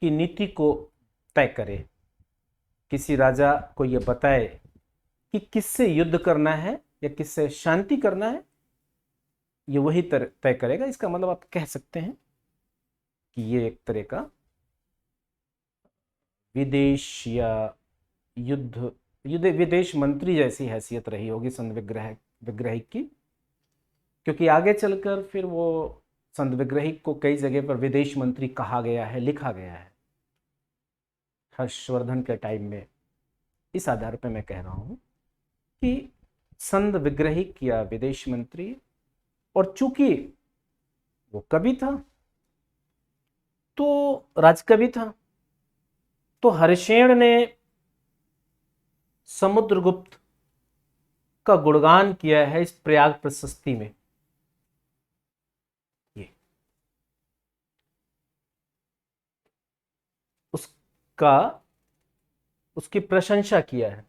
की नीति को तय करे, किसी राजा को यह बताए कि किससे युद्ध करना है या किससे शांति करना है, ये वही तय करेगा। इसका मतलब आप कह सकते हैं कि ये एक तरह का विदेश या युद्ध विदेश मंत्री जैसी हैसियत रही होगी संत विग्रहिक की, क्योंकि आगे चलकर फिर वो संत विग्रहिक को कई जगह पर विदेश मंत्री कहा गया है, लिखा गया है हर्षवर्धन के टाइम में। इस आधार पर मैं कह रहा हूं कि संत विग्रहिक या विदेश मंत्री, और चूंकि वो कवि था तो राजकवि था, तो हर्षेण ने समुद्रगुप्त का गुणगान किया है इस प्रयाग प्रशस्ति में। ये उसकी प्रशंसा किया है।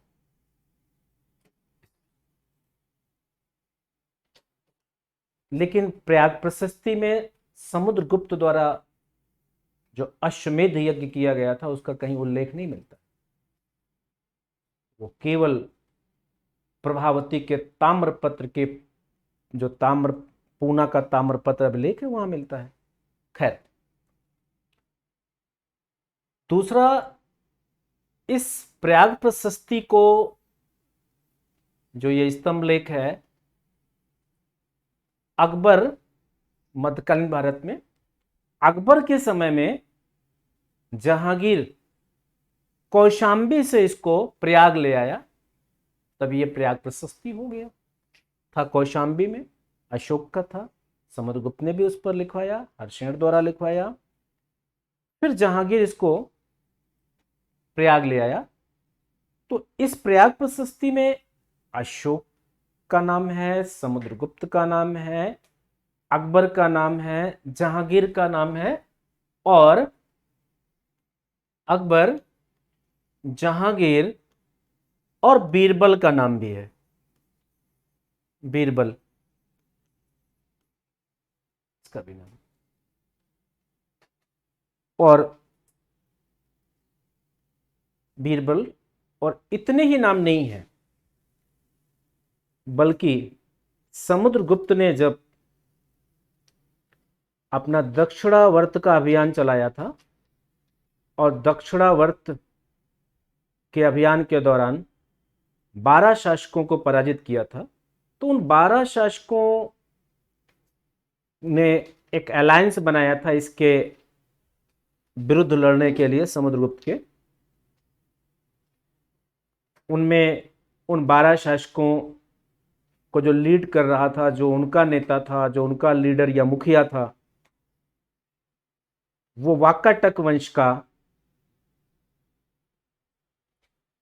लेकिन प्रयाग प्रशस्ति में समुद्रगुप्त द्वारा जो अश्वमेध यज्ञ किया गया था उसका कहीं उल्लेख नहीं मिलता। वो केवल प्रभावती के ताम्रपत्र के, जो ताम्र पूना का ताम्रपत्र अभिलेख है वहां मिलता है। खैर, दूसरा, इस प्रयाग प्रशस्ति को, जो ये स्तंभ लेख है, अकबर, मध्यकालीन भारत में अकबर के समय में जहांगीर कौशांबी से इसको प्रयाग ले आया, तब ये प्रयाग प्रशस्ति हो गया। था कौशांबी में, अशोक का था, समुद्रगुप्त ने भी उस पर लिखवाया, हर्षेण द्वारा लिखवाया। फिर जहांगीर इसको प्रयाग ले आया। तो इस प्रयाग प्रशस्ति में अशोक का नाम है, समुद्रगुप्त का नाम है, अकबर का नाम है, जहांगीर का नाम है, और अकबर, जहांगीर और बीरबल का नाम भी है। बीरबल इसका भी नाम, और बीरबल, और इतने ही नाम नहीं है, बल्कि समुद्रगुप्त ने जब अपना दक्षिणावर्त का अभियान चलाया था, और दक्षिणावर्त के अभियान के दौरान 12 शासकों को पराजित किया था, तो उन 12 शासकों ने एक अलायंस बनाया था इसके विरुद्ध लड़ने के लिए, समुद्रगुप्त के। उनमें उन 12 शासकों को जो लीड कर रहा था, जो उनका नेता था, जो उनका लीडर या मुखिया था, वो वाकाटक वंश का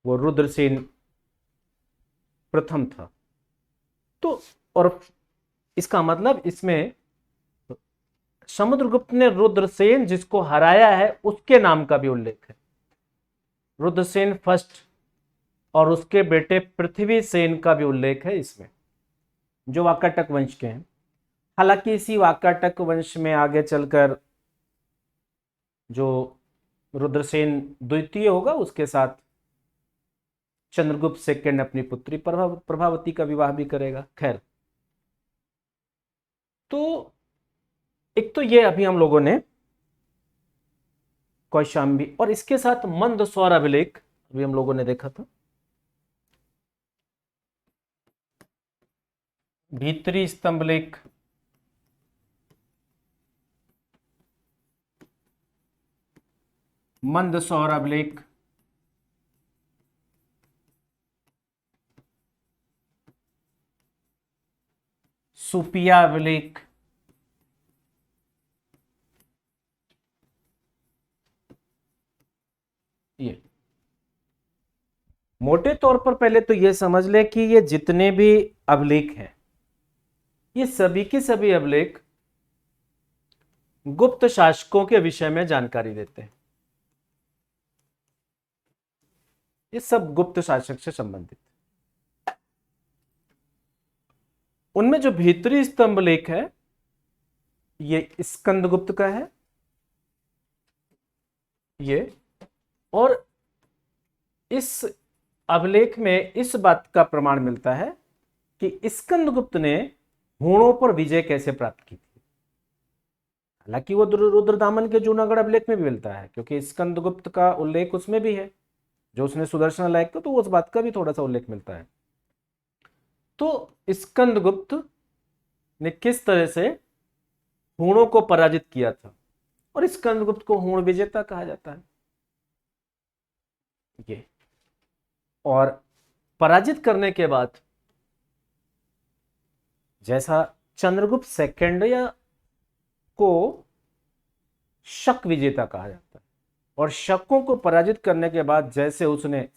वो रुद्रसेन प्रथम था। तो और इसका मतलब इसमें समुद्रगुप्त ने रुद्रसेन जिसको हराया है उसके नाम का भी उल्लेख है। रुद्रसेन फर्स्ट और उसके बेटे पृथ्वी सेन का भी उल्लेख है इसमें, जो वाकाटक वंश के हैं। हालांकि इसी वाकाटक वंश में आगे चलकर जो रुद्रसेन द्वितीय होगा, उसके साथ चंद्रगुप्त सेकंड अपनी पुत्री प्रभावती का विवाह भी करेगा। खैर, तो एक तो ये अभी हम लोगों ने कौशांबी, और इसके साथ मंदसौर अभिलेख अभी हम लोगों ने देखा था। भीतरी स्तंभ लेख, मंदसौर अभिलेख, सुपिया अभिलेख, ये मोटे तौर पर पहले तो ये समझ ले कि ये जितने भी अभिलेख हैं, ये सभी के सभी अभिलेख गुप्त शासकों के विषय में जानकारी देते हैं। ये सब गुप्त शासक से संबंधित। उनमें जो भीतरी स्तंभ लेख है, ये स्कंदगुप्त का है ये, और इस अभिलेख में इस बात का प्रमाण मिलता है कि स्कंदगुप्त ने हूणों पर विजय कैसे प्राप्त की थी। हालांकि वो रुद्रदामन के जूनागढ़ अभिलेख में भी मिलता है, क्योंकि स्कंदगुप्त का उल्लेख उसमें भी है, जो उसने सुदर्शन लायक था, तो उस बात का भी थोड़ा सा उल्लेख मिलता है। तो स्कंदगुप्त ने किस तरह से हूणों को पराजित किया था, और स्कंदगुप्त को हूण विजेता कहा जाता है। ये, और पराजित करने के बाद जैसा चंद्रगुप्त सेकंड या को शक विजेता कहा जाता है, और शकों को पराजित करने के बाद जैसे उसने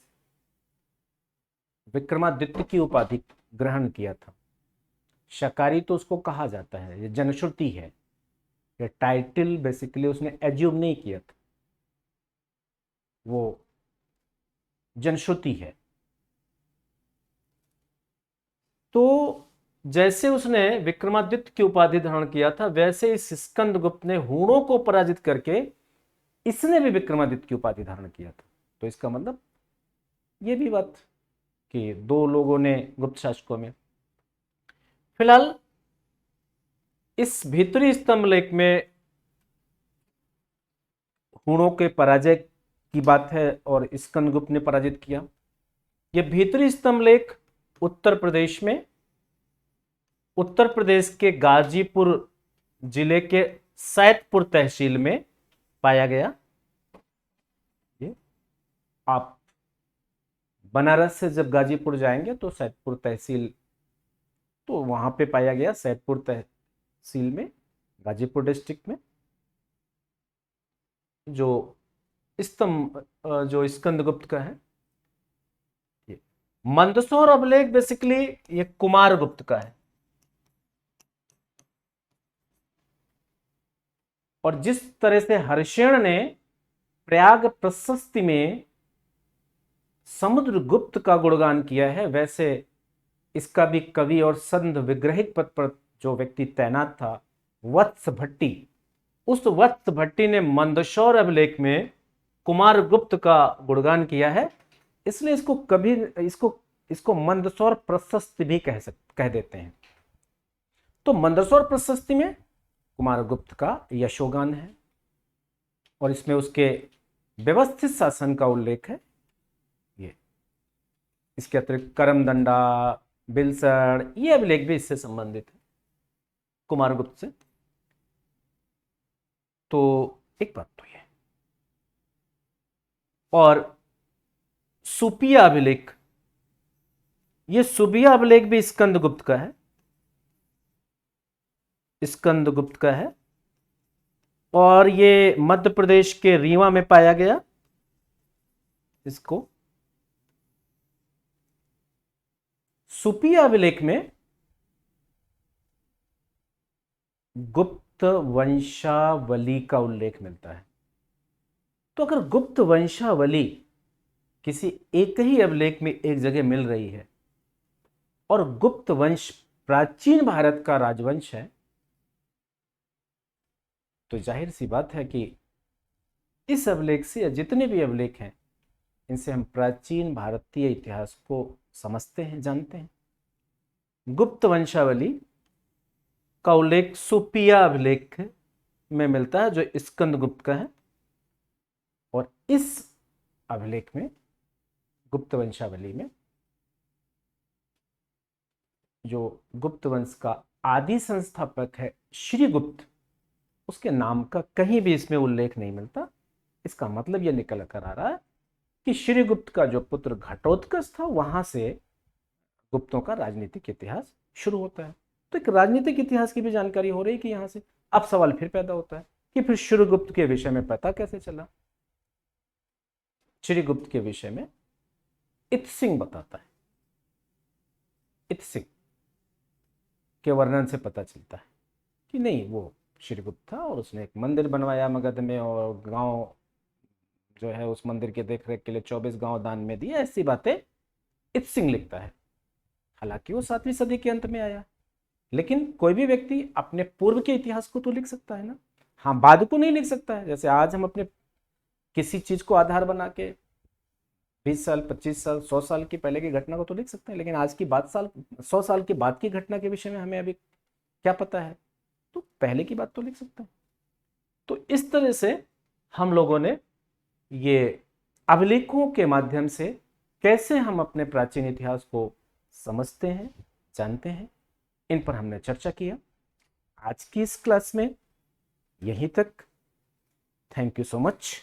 विक्रमादित्य की उपाधि ग्रहण किया था, शकारी तो उसको कहा जाता है, ये जनश्रुति है, ये टाइटल बेसिकली उसने एज्यूम नहीं किया था, वो जनश्रुति है। तो जैसे उसने विक्रमादित्य की उपाधि धारण किया था, वैसे इस स्कंदगुप्त ने हूणों को पराजित करके इसने भी विक्रमादित्य की उपाधि धारण किया था। तो इसका मतलब ये भी बात कि दो लोगों ने गुप्त शासकों में। फिलहाल इस भीतरी स्तंभ लेख में हुणों के पराजय की बात है और स्कंदगुप्त ने पराजित किया। यह भीतरी स्तंभ लेख उत्तर प्रदेश में, उत्तर प्रदेश के गाजीपुर जिले के सैदपुर तहसील में पाया गया। ये आप बनारस से जब गाजीपुर जाएंगे तो सैदपुर तहसील, तो वहां पे पाया गया, सैदपुर तहसील में, गाजीपुर डिस्ट्रिक्ट में। जो स्तंभ जो स्कंदगुप्त का है, ये मंदसौर अभिलेख बेसिकली ये कुमारगुप्त का है। और जिस तरह से हर्षेण ने प्रयाग प्रशस्ति में समुद्रगुप्त का गुणगान किया है, वैसे इसका भी कवि और संत विग्रहित पद पर जो व्यक्ति तैनात था, वत्स भट्टी, उस वत्स भट्टी ने मंदसौर अभिलेख में कुमारगुप्त का गुणगान किया है। इसलिए इसको कभी इसको मंदसौर प्रशस्ति भी कह देते हैं। तो मंदसौर प्रशस्ति में कुमारगुप्त का यशोगान है और इसमें उसके व्यवस्थित शासन का उल्लेख है। ये इसके अतिरिक्त करमदंडा, बिलसड़, ये अभिलेख भी इससे संबंधित है, कुमारगुप्त से। तो एक बात तो ये, और सुपिया अभिलेख, ये सुबिया अभिलेख भी स्कंदगुप्त का है, स्कंदगुप्त का है, और ये मध्य प्रदेश के रीवा में पाया गया। इसको सुपिया अभिलेख में गुप्त वंशावली का उल्लेख मिलता है। तो अगर गुप्त वंशावली किसी एक ही अभिलेख में एक जगह मिल रही है और गुप्त वंश प्राचीन भारत का राजवंश है, तो जाहिर सी बात है कि इस अभिलेख से, या जितने भी अभिलेख हैं, इनसे हम प्राचीन भारतीय इतिहास को समझते हैं, जानते हैं। गुप्त वंशावली का उल्लेख सुपिया अभिलेख में मिलता है जो स्कंदगुप्त का है, और इस अभिलेख में, गुप्त वंशावली में, जो गुप्त वंश का आदि संस्थापक है श्रीगुप्त, उसके नाम का कहीं भी इसमें उल्लेख नहीं मिलता। इसका मतलब यह निकल कर आ रहा है कि श्रीगुप्त का जो पुत्र घटोत्कच था, वहां से गुप्तों का राजनीतिक इतिहास शुरू होता है। तो एक राजनीतिक इतिहास की भी जानकारी हो रही है कि यहां से। अब सवाल फिर पैदा होता है कि फिर श्रीगुप्त के विषय में पता कैसे चला। श्रीगुप्त के विषय में इत्सिंग बताता है, इत्सिंग के वर्णन से पता चलता है कि नहीं, वो श्रीगुप्त था और उसने एक मंदिर बनवाया मगध में, और गांव जो है उस मंदिर के देखरेख के लिए 24 गांव दान में दिए। ऐसी बातें इत्सिंग लिखता है। हालांकि वो 7वीं सदी के अंत में आया, लेकिन कोई भी व्यक्ति अपने पूर्व के इतिहास को तो लिख सकता है ना। हाँ, बाद को नहीं लिख सकता है। जैसे आज हम अपने किसी चीज को आधार बना के 20 साल, 25 साल, 100 साल की पहले की घटना को तो लिख सकते हैं, लेकिन आज की बात 100 साल के बाद की घटना के विषय में हमें अभी क्या पता है, तो पहले की बात तो लिख सकते हैं। तो इस तरह से हम लोगों ने ये अभिलेखों के माध्यम से कैसे हम अपने प्राचीन इतिहास को समझते हैं, जानते हैं, इन पर हमने चर्चा किया। आज की इस क्लास में यहीं तक। Thank you so much.